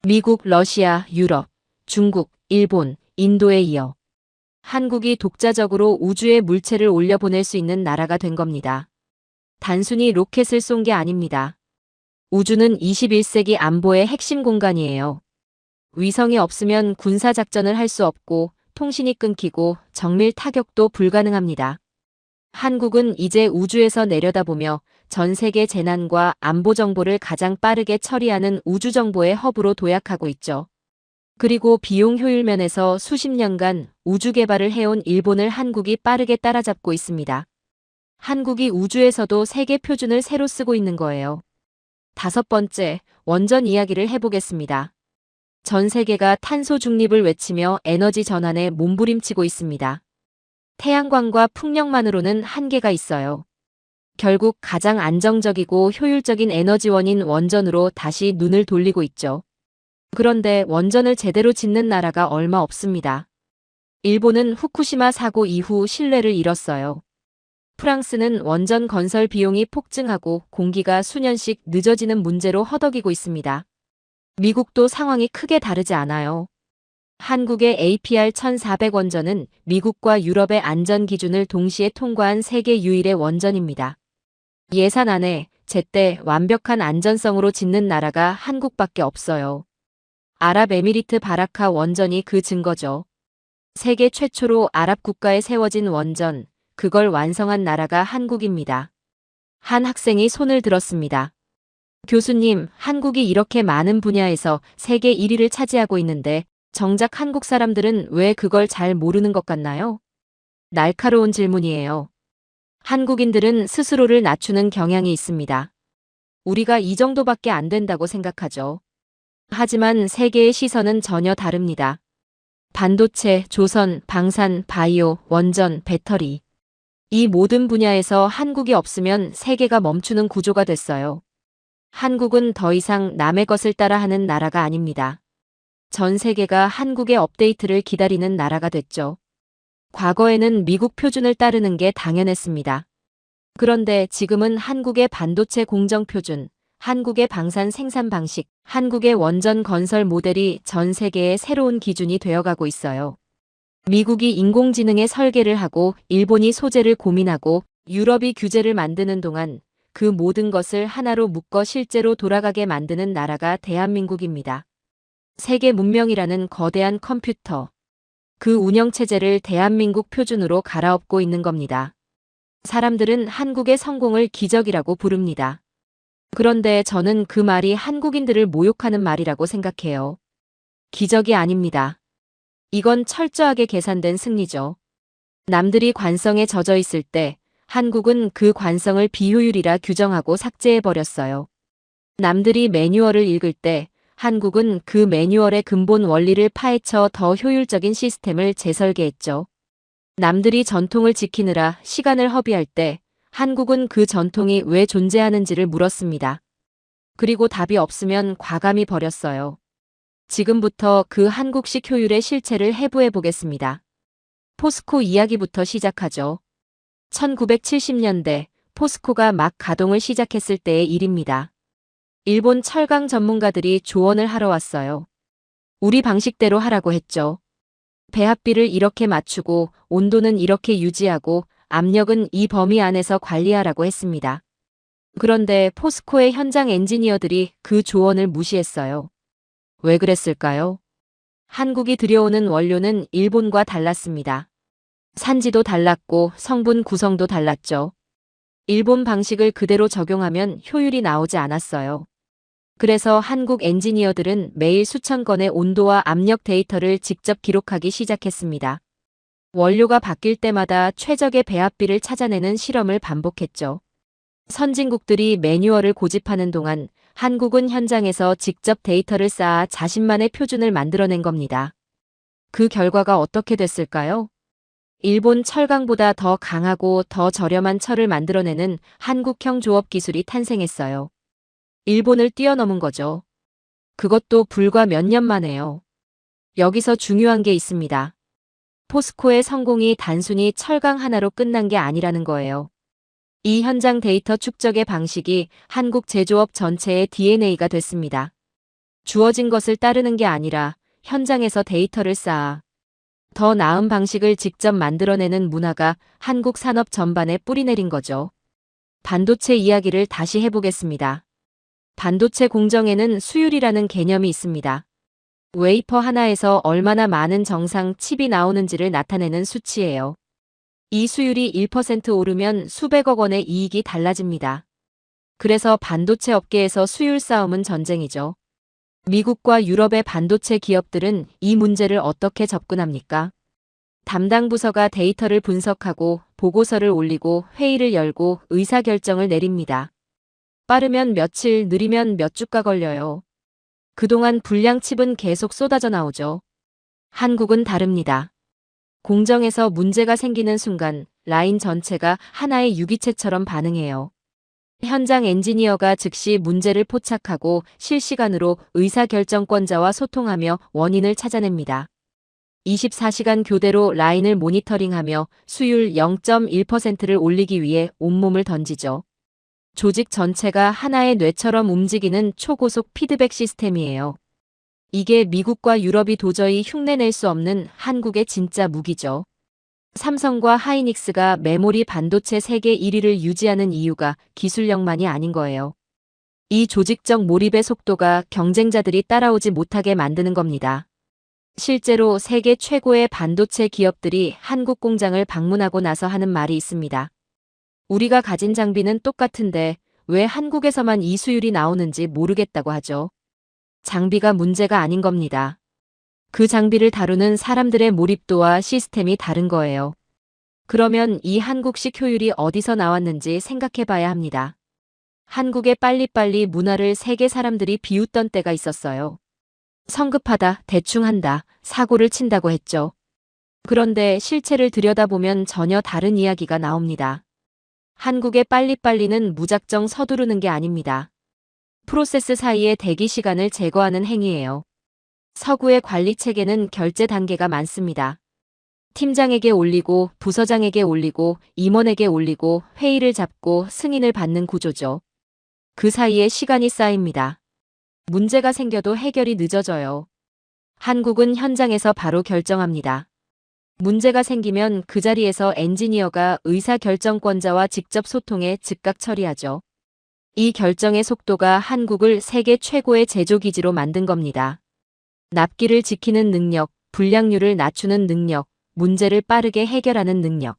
미국, 러시아, 유럽, 중국, 일본, 인도에 이어 한국이 독자적으로 우주에 물체를 올려보낼 수 있는 나라가 된 겁니다. 단순히 로켓을 쏜 게 아닙니다. 우주는 21세기 안보의 핵심 공간이에요. 위성이 없으면 군사작전을 할 수 없고 통신이 끊기고 정밀 타격도 불가능합니다. 한국은 이제 우주에서 내려다보며 전 세계 재난과 안보 정보를 가장 빠르게 처리하는 우주 정보의 허브로 도약하고 있죠. 그리고 비용 효율 면에서 수십 년간 우주 개발을 해온 일본을 한국이 빠르게 따라잡고 있습니다. 한국이 우주에서도 세계 표준을 새로 쓰고 있는 거예요. 다섯 번째, 원전 이야기를 해보겠습니다. 전 세계가 탄소 중립을 외치며 에너지 전환에 몸부림치고 있습니다. 태양광과 풍력만으로는 한계가 있어요. 결국 가장 안정적이고 효율적인 에너지원인 원전으로 다시 눈을 돌리고 있죠. 그런데 원전을 제대로 짓는 나라가 얼마 없습니다. 일본은 후쿠시마 사고 이후 신뢰를 잃었어요. 프랑스는 원전 건설 비용이 폭증하고 공기가 수년씩 늦어지는 문제로 허덕이고 있습니다. 미국도 상황이 크게 다르지 않아요. 한국의 APR-1400 원전은 미국과 유럽의 안전 기준을 동시에 통과한 세계 유일의 원전입니다. 예산 안에 제때 완벽한 안전성으로 짓는 나라가 한국밖에 없어요. 아랍에미리트 바라카 원전이 그 증거죠. 세계 최초로 아랍 국가에 세워진 원전, 그걸 완성한 나라가 한국입니다. 한 학생이 손을 들었습니다. 교수님, 한국이 이렇게 많은 분야에서 세계 1위를 차지하고 있는데 정작 한국 사람들은 왜 그걸 잘 모르는 것 같나요? 날카로운 질문이에요. 한국인들은 스스로를 낮추는 경향이 있습니다. 우리가 이 정도밖에 안 된다고 생각하죠. 하지만 세계의 시선은 전혀 다릅니다. 반도체, 조선, 방산, 바이오, 원전, 배터리. 이 모든 분야에서 한국이 없으면 세계가 멈추는 구조가 됐어요. 한국은 더 이상 남의 것을 따라 하는 나라가 아닙니다. 전 세계가 한국의 업데이트를 기다리는 나라가 됐죠. 과거에는 미국 표준을 따르는 게 당연했습니다. 그런데 지금은 한국의 반도체 공정 표준, 한국의 방산 생산 방식, 한국의 원전 건설 모델이 전 세계의 새로운 기준이 되어가고 있어요. 미국이 인공지능의 설계를 하고 일본이 소재를 고민하고 유럽이 규제를 만드는 동안 그 모든 것을 하나로 묶어 실제로 돌아가게 만드는 나라가 대한민국입니다. 세계 문명이라는 거대한 컴퓨터. 그 운영체제를 대한민국 표준으로 갈아엎고 있는 겁니다. 사람들은 한국의 성공을 기적이라고 부릅니다. 그런데 저는 그 말이 한국인들을 모욕하는 말이라고 생각해요. 기적이 아닙니다. 이건 철저하게 계산된 승리죠. 남들이 관성에 젖어 있을 때 한국은 그 관성을 비효율이라 규정하고 삭제해버렸어요. 남들이 매뉴얼을 읽을 때 한국은 그 매뉴얼의 근본 원리를 파헤쳐 더 효율적인 시스템을 재설계했죠. 남들이 전통을 지키느라 시간을 허비할 때 한국은 그 전통이 왜 존재하는지를 물었습니다. 그리고 답이 없으면 과감히 버렸어요. 지금부터 그 한국식 효율의 실체를 해부해 보겠습니다. 포스코 이야기부터 시작하죠. 1970년대 포스코가 막 가동을 시작했을 때의 일입니다. 일본 철강 전문가들이 조언을 하러 왔어요. 우리 방식대로 하라고 했죠. 배합비를 이렇게 맞추고 온도는 이렇게 유지하고 압력은 이 범위 안에서 관리하라고 했습니다. 그런데 포스코의 현장 엔지니어들이 그 조언을 무시했어요. 왜 그랬을까요? 한국이 들여오는 원료는 일본과 달랐습니다. 산지도 달랐고 성분 구성도 달랐죠. 일본 방식을 그대로 적용하면 효율이 나오지 않았어요. 그래서 한국 엔지니어들은 매일 수천 건의 온도와 압력 데이터를 직접 기록하기 시작했습니다. 원료가 바뀔 때마다 최적의 배합비를 찾아내는 실험을 반복했죠. 선진국들이 매뉴얼을 고집하는 동안 한국은 현장에서 직접 데이터를 쌓아 자신만의 표준을 만들어낸 겁니다. 그 결과가 어떻게 됐을까요? 일본 철강보다 더 강하고 더 저렴한 철을 만들어내는 한국형 조업 기술이 탄생했어요. 일본을 뛰어넘은 거죠. 그것도 불과 몇 년 만에요. 여기서 중요한 게 있습니다. 포스코의 성공이 단순히 철강 하나로 끝난 게 아니라는 거예요. 이 현장 데이터 축적의 방식이 한국 제조업 전체의 DNA가 됐습니다. 주어진 것을 따르는 게 아니라 현장에서 데이터를 쌓아 더 나은 방식을 직접 만들어내는 문화가 한국 산업 전반에 뿌리내린 거죠. 반도체 이야기를 다시 해보겠습니다. 반도체 공정에는 수율이라는 개념이 있습니다. 웨이퍼 하나에서 얼마나 많은 정상 칩이 나오는지를 나타내는 수치예요. 이 수율이 1% 오르면 수백억 원의 이익이 달라집니다. 그래서 반도체 업계에서 수율 싸움은 전쟁이죠. 미국과 유럽의 반도체 기업들은 이 문제를 어떻게 접근합니까? 담당 부서가 데이터를 분석하고 보고서를 올리고 회의를 열고 의사결정을 내립니다. 빠르면 며칠, 느리면 몇 주가 걸려요. 그동안 불량 칩은 계속 쏟아져 나오죠. 한국은 다릅니다. 공정에서 문제가 생기는 순간 라인 전체가 하나의 유기체처럼 반응해요. 현장 엔지니어가 즉시 문제를 포착하고 실시간으로 의사결정권자와 소통하며 원인을 찾아냅니다. 24시간 교대로 라인을 모니터링하며 수율 0.1%를 올리기 위해 온몸을 던지죠. 조직 전체가 하나의 뇌처럼 움직이는 초고속 피드백 시스템이에요. 이게 미국과 유럽이 도저히 흉내낼 수 없는 한국의 진짜 무기죠. 삼성과 하이닉스가 메모리 반도체 세계 1위를 유지하는 이유가 기술력만이 아닌 거예요. 이 조직적 몰입의 속도가 경쟁자들이 따라오지 못하게 만드는 겁니다. 실제로 세계 최고의 반도체 기업들이 한국 공장을 방문하고 나서 하는 말이 있습니다. 우리가 가진 장비는 똑같은데 왜 한국에서만 이 수율이 나오는지 모르겠다고 하죠. 장비가 문제가 아닌 겁니다. 그 장비를 다루는 사람들의 몰입도와 시스템이 다른 거예요. 그러면 이 한국식 효율이 어디서 나왔는지 생각해 봐야 합니다. 한국의 빨리빨리 문화를 세계 사람들이 비웃던 때가 있었어요. 성급하다, 대충 한다, 사고를 친다고 했죠. 그런데 실체를 들여다보면 전혀 다른 이야기가 나옵니다. 한국의 빨리빨리는 무작정 서두르는 게 아닙니다. 프로세스 사이의 대기 시간을 제거하는 행위예요. 서구의 관리 체계는 결제 단계가 많습니다. 팀장에게 올리고 부서장에게 올리고 임원에게 올리고 회의를 잡고 승인을 받는 구조죠. 그 사이에 시간이 쌓입니다. 문제가 생겨도 해결이 늦어져요. 한국은 현장에서 바로 결정합니다. 문제가 생기면 그 자리에서 엔지니어가 의사결정권자와 직접 소통해 즉각 처리하죠. 이 결정의 속도가 한국을 세계 최고의 제조기지로 만든 겁니다. 납기를 지키는 능력, 불량률을 낮추는 능력, 문제를 빠르게 해결하는 능력.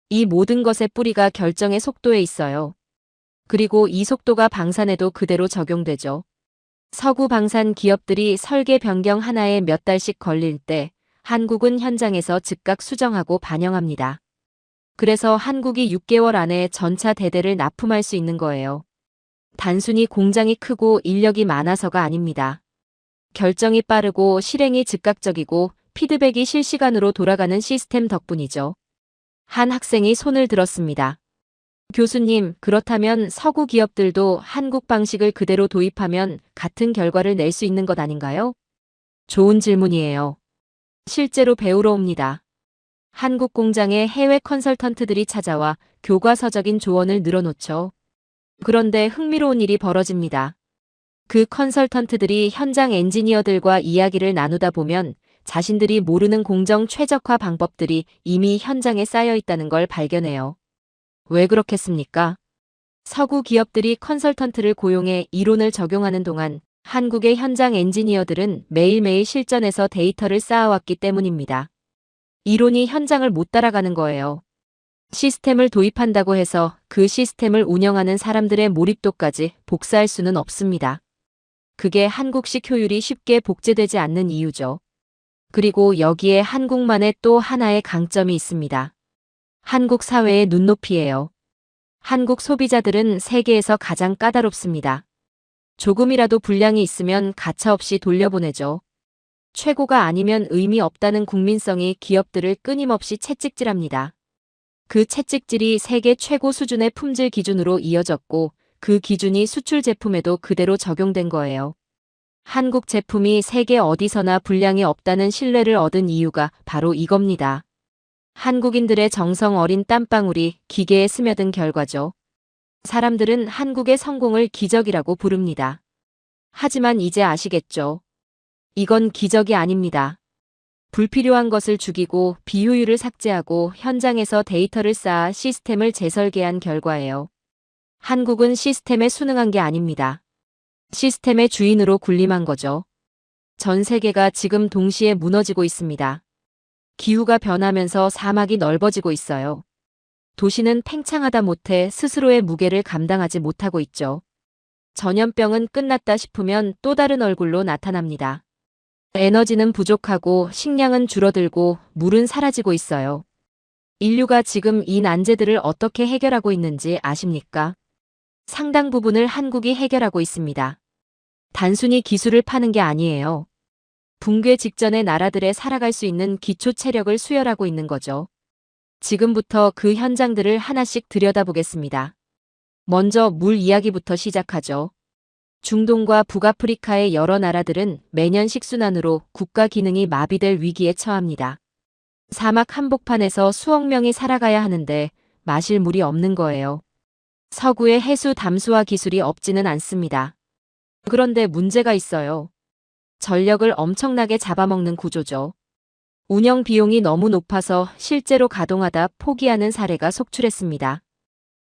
이 모든 것의 뿌리가 결정의 속도에 있어요. 그리고 이 속도가 방산에도 그대로 적용되죠. 서구 방산 기업들이 설계 변경 하나에 몇 달씩 걸릴 때 한국은 현장에서 즉각 수정하고 반영합니다. 그래서 한국이 6개월 안에 전차 대대를 납품할 수 있는 거예요. 단순히 공장이 크고 인력이 많아서가 아닙니다. 결정이 빠르고 실행이 즉각적이고 피드백이 실시간으로 돌아가는 시스템 덕분이죠. 한 학생이 손을 들었습니다. 교수님, 그렇다면 서구 기업들도 한국 방식을 그대로 도입하면 같은 결과를 낼 수 있는 것 아닌가요? 좋은 질문이에요. 실제로 배우러 옵니다. 한국 공장에 해외 컨설턴트들이 찾아와 교과서적인 조언을 늘어놓죠. 그런데 흥미로운 일이 벌어집니다. 그 컨설턴트들이 현장 엔지니어들과 이야기를 나누다 보면 자신들이 모르는 공정 최적화 방법들이 이미 현장에 쌓여 있다는 걸 발견해요. 왜 그렇겠습니까? 서구 기업들이 컨설턴트를 고용해 이론을 적용하는 동안 한국의 현장 엔지니어들은 매일매일 실전에서 데이터를 쌓아왔기 때문입니다. 이론이 현장을 못 따라가는 거예요. 시스템을 도입한다고 해서 그 시스템을 운영하는 사람들의 몰입도까지 복사할 수는 없습니다. 그게 한국식 효율이 쉽게 복제되지 않는 이유죠. 그리고 여기에 한국만의 또 하나의 강점이 있습니다. 한국 사회의 눈높이예요. 한국 소비자들은 세계에서 가장 까다롭습니다. 조금이라도 불량이 있으면 가차없이 돌려보내죠. 최고가 아니면 의미 없다는 국민성이 기업들을 끊임없이 채찍질합니다. 그 채찍질이 세계 최고 수준의 품질 기준으로 이어졌고 그 기준이 수출 제품에도 그대로 적용된 거예요. 한국 제품이 세계 어디서나 불량이 없다는 신뢰를 얻은 이유가 바로 이겁니다. 한국인들의 정성 어린 땀방울이 기계에 스며든 결과죠. 사람들은 한국의 성공을 기적이라고 부릅니다. 하지만 이제 아시겠죠? 이건 기적이 아닙니다. 불필요한 것을 죽이고 비효율을 삭제하고 현장에서 데이터를 쌓아 시스템을 재설계한 결과예요. 한국은 시스템에 순응한 게 아닙니다. 시스템의 주인으로 군림한 거죠. 전 세계가 지금 동시에 무너지고 있습니다. 기후가 변하면서 사막이 넓어지고 있어요. 도시는 팽창하다 못해 스스로의 무게를 감당하지 못하고 있죠. 전염병은 끝났다 싶으면 또 다른 얼굴로 나타납니다. 에너지는 부족하고 식량은 줄어들고 물은 사라지고 있어요. 인류가 지금 이 난제들을 어떻게 해결하고 있는지 아십니까? 상당 부분을 한국이 해결하고 있습니다. 단순히 기술을 파는 게 아니에요. 붕괴 직전의 나라들에 살아갈 수 있는 기초 체력을 수혈하고 있는 거죠. 지금부터 그 현장들을 하나씩 들여다보겠습니다. 먼저 물 이야기부터 시작하죠. 중동과 북아프리카의 여러 나라들은 매년 식순환으로 국가 기능이 마비될 위기에 처합니다. 사막 한복판에서 수억 명이 살아가야 하는데 마실 물이 없는 거예요. 서구의 해수 담수화 기술이 없지는 않습니다. 그런데 문제가 있어요. 전력을 엄청나게 잡아먹는 구조죠. 운영 비용이 너무 높아서 실제로 가동하다 포기하는 사례가 속출했습니다.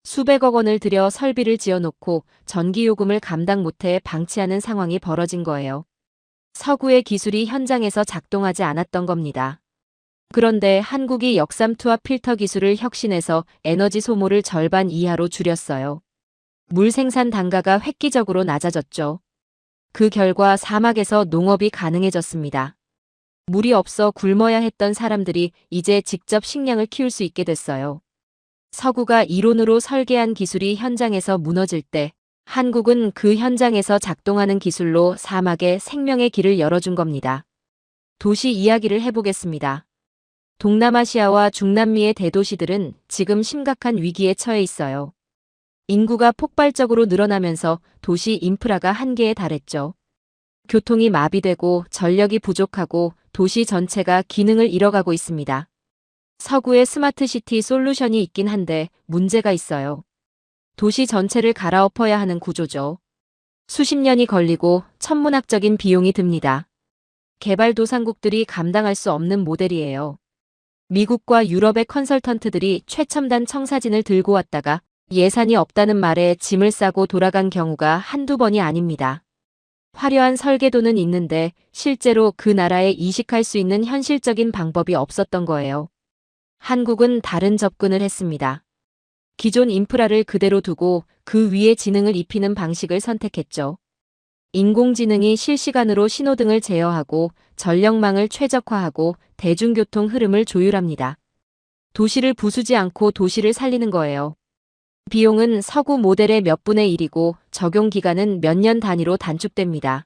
수백억 원을 들여 설비를 지어놓고 전기요금을 감당 못해 방치하는 상황이 벌어진 거예요. 서구의 기술이 현장에서 작동하지 않았던 겁니다. 그런데 한국이 역삼투압 필터 기술을 혁신해서 에너지 소모를 절반 이하로 줄였어요. 물 생산 단가가 획기적으로 낮아졌죠. 그 결과 사막에서 농업이 가능해졌습니다. 물이 없어 굶어야 했던 사람들이 이제 직접 식량을 키울 수 있게 됐어요. 서구가 이론으로 설계한 기술이 현장에서 무너질 때 한국은 그 현장에서 작동하는 기술로 사막에 생명의 길을 열어준 겁니다. 도시 이야기를 해보겠습니다. 동남아시아와 중남미의 대도시들은 지금 심각한 위기에 처해 있어요. 인구가 폭발적으로 늘어나면서 도시 인프라가 한계에 달했죠. 교통이 마비되고 전력이 부족하고 도시 전체가 기능을 잃어가고 있습니다. 서구의 스마트시티 솔루션이 있긴 한데 문제가 있어요. 도시 전체를 갈아엎어야 하는 구조죠. 수십 년이 걸리고 천문학적인 비용이 듭니다. 개발도상국들이 감당할 수 없는 모델이에요. 미국과 유럽의 컨설턴트들이 최첨단 청사진을 들고 왔다가 예산이 없다는 말에 짐을 싸고 돌아간 경우가 한두 번이 아닙니다. 화려한 설계도는 있는데 실제로 그 나라에 이식할 수 있는 현실적인 방법이 없었던 거예요. 한국은 다른 접근을 했습니다. 기존 인프라를 그대로 두고 그 위에 지능을 입히는 방식을 선택했죠. 인공지능이 실시간으로 신호등을 제어하고 전력망을 최적화하고 대중교통 흐름을 조율합니다. 도시를 부수지 않고 도시를 살리는 거예요. 비용은 서구 모델의 몇 분의 1이고 적용 기간은 몇 년 단위로 단축됩니다.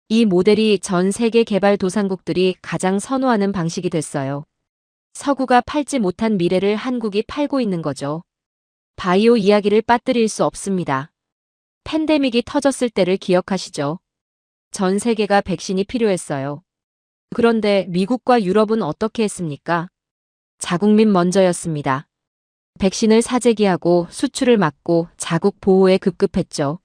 이 모델이 전 세계 개발도상국들이 가장 선호하는 방식이 됐어요. 서구가 팔지 못한 미래를 한국이 팔고 있는 거죠. 바이오 이야기를 빠뜨릴 수 없습니다. 팬데믹이 터졌을 때를 기억하시죠? 전 세계가 백신이 필요했어요. 그런데 미국과 유럽은 어떻게 했습니까? 자국민 먼저였습니다. 백신을 사재기하고 수출을 막고 자국 보호에 급급했죠.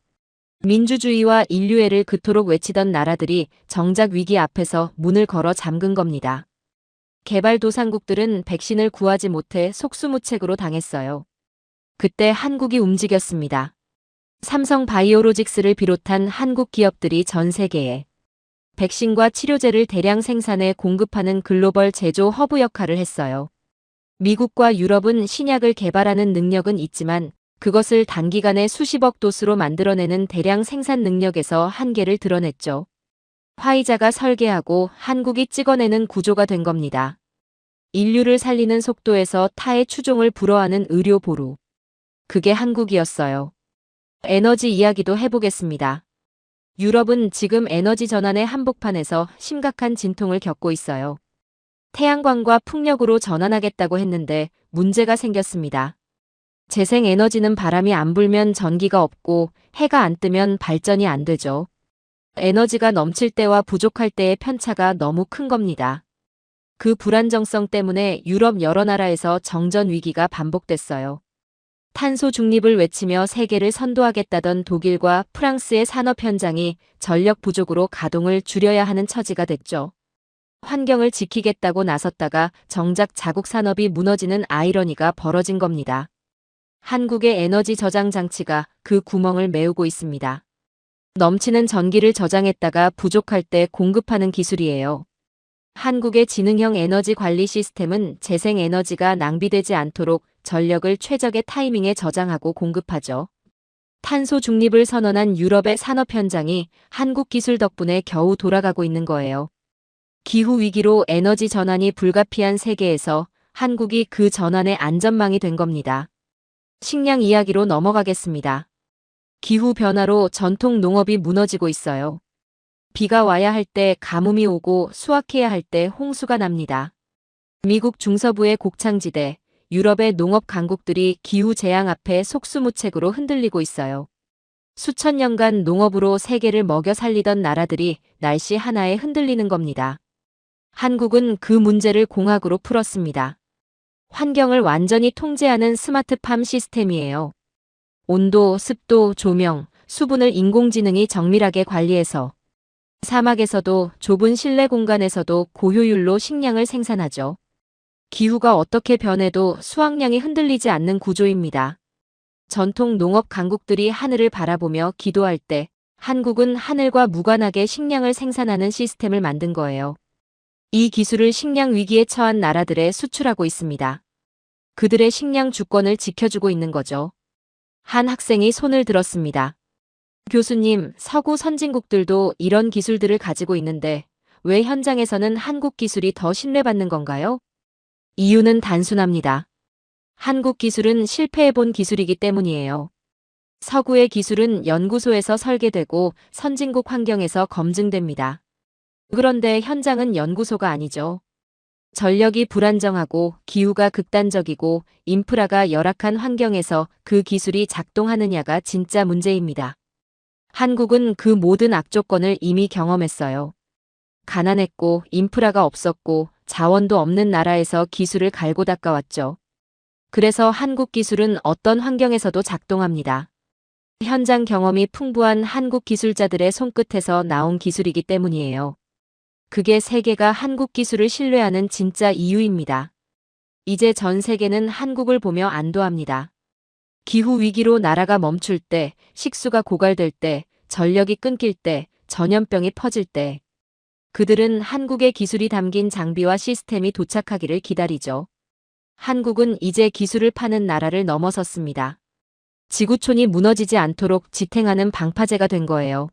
민주주의와 인류애를 그토록 외치던 나라들이 정작 위기 앞에서 문을 걸어 잠근 겁니다. 개발도상국들은 백신을 구하지 못해 속수무책으로 당했어요. 그때 한국이 움직였습니다. 삼성 바이오로직스를 비롯한 한국 기업들이 전 세계에 백신과 치료제를 대량 생산해 공급하는 글로벌 제조 허브 역할을 했어요. 미국과 유럽은 신약을 개발하는 능력은 있지만 그것을 단기간에 수십억 도수로 만들어내는 대량 생산 능력에서 한계를 드러냈죠. 화이자가 설계하고 한국이 찍어내는 구조가 된 겁니다. 인류를 살리는 속도에서 타의 추종을 불허하는 의료 보루. 그게 한국이었어요. 에너지 이야기도 해보겠습니다. 유럽은 지금 에너지 전환의 한복판에서 심각한 진통을 겪고 있어요. 태양광과 풍력으로 전환하겠다고 했는데 문제가 생겼습니다. 재생에너지는 바람이 안 불면 전기가 없고 해가 안 뜨면 발전이 안 되죠. 에너지가 넘칠 때와 부족할 때의 편차가 너무 큰 겁니다. 그 불안정성 때문에 유럽 여러 나라에서 정전 위기가 반복됐어요. 탄소 중립을 외치며 세계를 선도하겠다던 독일과 프랑스의 산업 현장이 전력 부족으로 가동을 줄여야 하는 처지가 됐죠. 환경을 지키겠다고 나섰다가 정작 자국 산업이 무너지는 아이러니가 벌어진 겁니다. 한국의 에너지 저장 장치가 그 구멍을 메우고 있습니다. 넘치는 전기를 저장했다가 부족할 때 공급하는 기술이에요. 한국의 지능형 에너지 관리 시스템은 재생에너지가 낭비되지 않도록 전력을 최적의 타이밍에 저장하고 공급하죠. 탄소 중립을 선언한 유럽의 산업 현장이 한국 기술 덕분에 겨우 돌아가고 있는 거예요. 기후 위기로 에너지 전환이 불가피한 세계에서 한국이 그 전환의 안전망이 된 겁니다. 식량 이야기로 넘어가겠습니다. 기후 변화로 전통 농업이 무너지고 있어요. 비가 와야 할 때 가뭄이 오고 수확해야 할 때 홍수가 납니다. 미국 중서부의 곡창지대, 유럽의 농업 강국들이 기후 재앙 앞에 속수무책으로 흔들리고 있어요. 수천 년간 농업으로 세계를 먹여 살리던 나라들이 날씨 하나에 흔들리는 겁니다. 한국은 그 문제를 공학으로 풀었습니다. 환경을 완전히 통제하는 스마트팜 시스템이에요. 온도, 습도, 조명, 수분을 인공지능이 정밀하게 관리해서 사막에서도 좁은 실내 공간에서도 고효율로 식량을 생산하죠. 기후가 어떻게 변해도 수확량이 흔들리지 않는 구조입니다. 전통 농업 강국들이 하늘을 바라보며 기도할 때 한국은 하늘과 무관하게 식량을 생산하는 시스템을 만든 거예요. 이 기술을 식량 위기에 처한 나라들에 수출하고 있습니다. 그들의 식량 주권을 지켜주고 있는 거죠. 한 학생이 손을 들었습니다. 교수님, 서구 선진국들도 이런 기술들을 가지고 있는데 왜 현장에서는 한국 기술이 더 신뢰받는 건가요? 이유는 단순합니다. 한국 기술은 실패해본 기술이기 때문이에요. 서구의 기술은 연구소에서 설계되고 선진국 환경에서 검증됩니다. 그런데 현장은 연구소가 아니죠. 전력이 불안정하고 기후가 극단적이고 인프라가 열악한 환경에서 그 기술이 작동하느냐가 진짜 문제입니다. 한국은 그 모든 악조건을 이미 경험했어요. 가난했고 인프라가 없었고 자원도 없는 나라에서 기술을 갈고 닦아왔죠. 그래서 한국 기술은 어떤 환경에서도 작동합니다. 현장 경험이 풍부한 한국 기술자들의 손끝에서 나온 기술이기 때문이에요. 그게 세계가 한국 기술을 신뢰하는 진짜 이유입니다. 이제 전 세계는 한국을 보며 안도합니다. 기후 위기로 나라가 멈출 때, 식수가 고갈될 때, 전력이 끊길 때, 전염병이 퍼질 때, 그들은 한국의 기술이 담긴 장비와 시스템이 도착하기를 기다리죠. 한국은 이제 기술을 파는 나라를 넘어섰습니다. 지구촌이 무너지지 않도록 지탱하는 방파제가 된 거예요.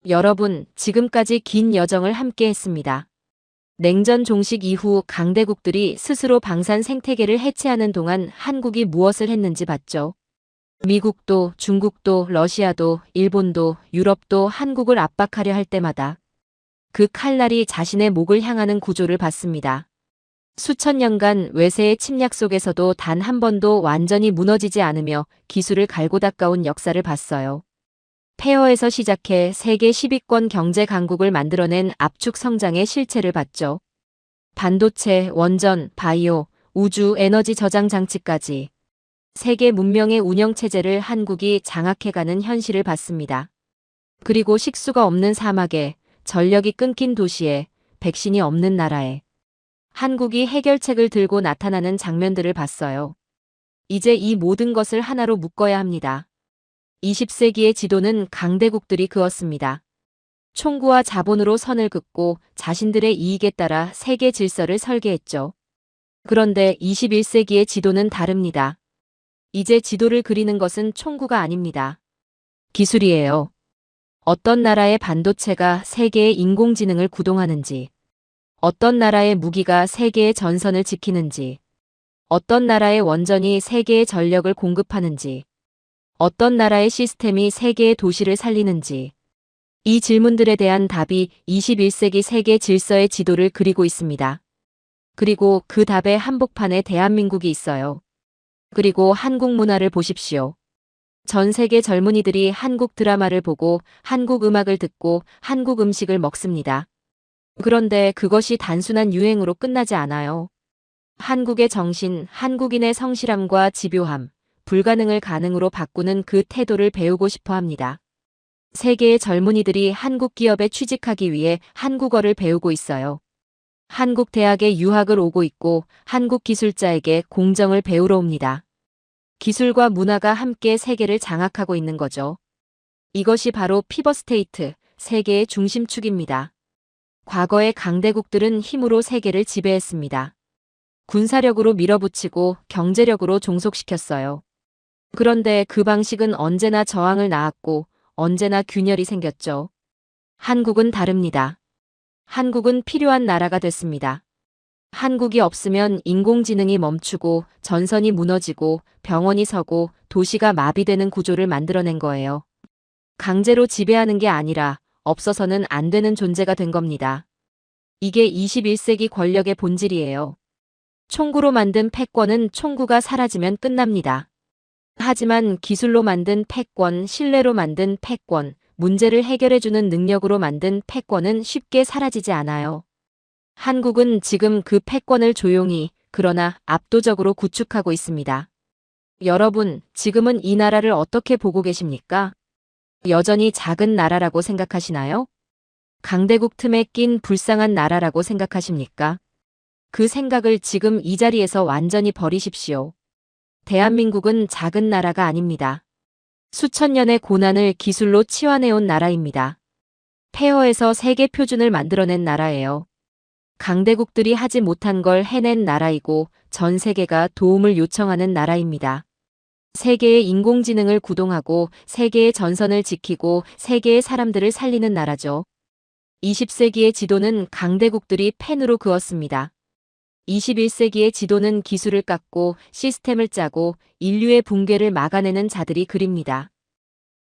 여러분, 지금까지 긴 여정을 함께 했습니다. 냉전 종식 이후 강대국들이 스스로 방산 생태계를 해체하는 동안 한국이 무엇을 했는지 봤죠. 미국도, 중국도, 러시아도, 일본도, 유럽도 한국을 압박하려 할 때마다 그 칼날이 자신의 목을 향하는 구조를 봤습니다. 수천 년간 외세의 침략 속에서도 단 한 번도 완전히 무너지지 않으며 기술을 갈고 닦아온 역사를 봤어요. 폐허에서 시작해 세계 10위권 경제 강국을 만들어낸 압축 성장의 실체를 봤죠. 반도체, 원전, 바이오, 우주, 에너지 저장 장치까지 세계 문명의 운영체제를 한국이 장악해가는 현실을 봤습니다. 그리고 식수가 없는 사막에, 전력이 끊긴 도시에, 백신이 없는 나라에 한국이 해결책을 들고 나타나는 장면들을 봤어요. 이제 이 모든 것을 하나로 묶어야 합니다. 20세기의 지도는 강대국들이 그었습니다. 총구와 자본으로 선을 긋고 자신들의 이익에 따라 세계 질서를 설계했죠. 그런데 21세기의 지도는 다릅니다. 이제 지도를 그리는 것은 총구가 아닙니다. 기술이에요. 어떤 나라의 반도체가 세계의 인공지능을 구동하는지, 어떤 나라의 무기가 세계의 전선을 지키는지, 어떤 나라의 원전이 세계의 전력을 공급하는지, 어떤 나라의 시스템이 세계의 도시를 살리는지, 이 질문들에 대한 답이 21세기 세계 질서의 지도를 그리고 있습니다. 그리고 그 답의 한복판에 대한민국이 있어요. 그리고 한국 문화를 보십시오. 전 세계 젊은이들이 한국 드라마를 보고 한국 음악을 듣고 한국 음식을 먹습니다. 그런데 그것이 단순한 유행으로 끝나지 않아요. 한국의 정신, 한국인의 성실함과 집요함, 불가능을 가능으로 바꾸는 그 태도를 배우고 싶어 합니다. 세계의 젊은이들이 한국 기업에 취직하기 위해 한국어를 배우고 있어요. 한국 대학에 유학을 오고 있고 한국 기술자에게 공정을 배우러 옵니다. 기술과 문화가 함께 세계를 장악하고 있는 거죠. 이것이 바로 피벗스테이트, 세계의 중심축입니다. 과거의 강대국들은 힘으로 세계를 지배했습니다. 군사력으로 밀어붙이고 경제력으로 종속시켰어요. 그런데 그 방식은 언제나 저항을 낳았고 언제나 균열이 생겼죠. 한국은 다릅니다. 한국은 필요한 나라가 됐습니다. 한국이 없으면 인공지능이 멈추고 전선이 무너지고 병원이 서고 도시가 마비되는 구조를 만들어낸 거예요. 강제로 지배하는 게 아니라 없어서는 안 되는 존재가 된 겁니다. 이게 21세기 권력의 본질이에요. 총구로 만든 패권은 총구가 사라지면 끝납니다. 하지만 기술로 만든 패권, 신뢰로 만든 패권, 문제를 해결해주는 능력으로 만든 패권은 쉽게 사라지지 않아요. 한국은 지금 그 패권을 조용히, 그러나 압도적으로 구축하고 있습니다. 여러분, 지금은 이 나라를 어떻게 보고 계십니까? 여전히 작은 나라라고 생각하시나요? 강대국 틈에 낀 불쌍한 나라라고 생각하십니까? 그 생각을 지금 이 자리에서 완전히 버리십시오. 대한민국은 작은 나라가 아닙니다. 수천 년의 고난을 기술로 치환해온 나라입니다. 폐허에서 세계 표준을 만들어낸 나라예요. 강대국들이 하지 못한 걸 해낸 나라이고 전 세계가 도움을 요청하는 나라입니다. 세계의 인공지능을 구동하고 세계의 전선을 지키고 세계의 사람들을 살리는 나라죠. 20세기의 지도는 강대국들이 펜으로 그었습니다. 21세기의 지도는 기술을 깎고 시스템을 짜고 인류의 붕괴를 막아내는 자들이 그립니다.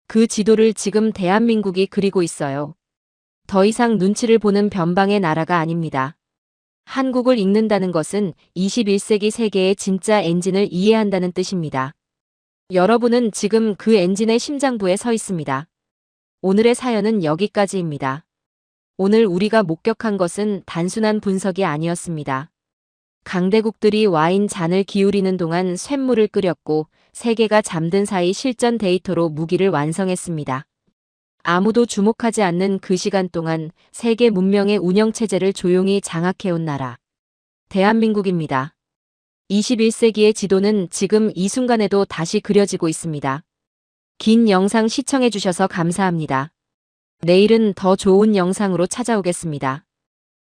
그 지도를 지금 대한민국이 그리고 있어요. 더 이상 눈치를 보는 변방의 나라가 아닙니다. 한국을 읽는다는 것은 21세기 세계의 진짜 엔진을 이해한다는 뜻입니다. 여러분은 지금 그 엔진의 심장부에 서 있습니다. 오늘의 사연은 여기까지입니다. 오늘 우리가 목격한 것은 단순한 분석이 아니었습니다. 강대국들이 와인 잔을 기울이는 동안 쇳물을 끓였고 세계가 잠든 사이 실전 데이터로 무기를 완성했습니다. 아무도 주목하지 않는 그 시간 동안 세계 문명의 운영체제를 조용히 장악해온 나라. 대한민국입니다. 21세기의 지도는 지금 이 순간에도 다시 그려지고 있습니다. 긴 영상 시청해주셔서 감사합니다. 내일은 더 좋은 영상으로 찾아오겠습니다.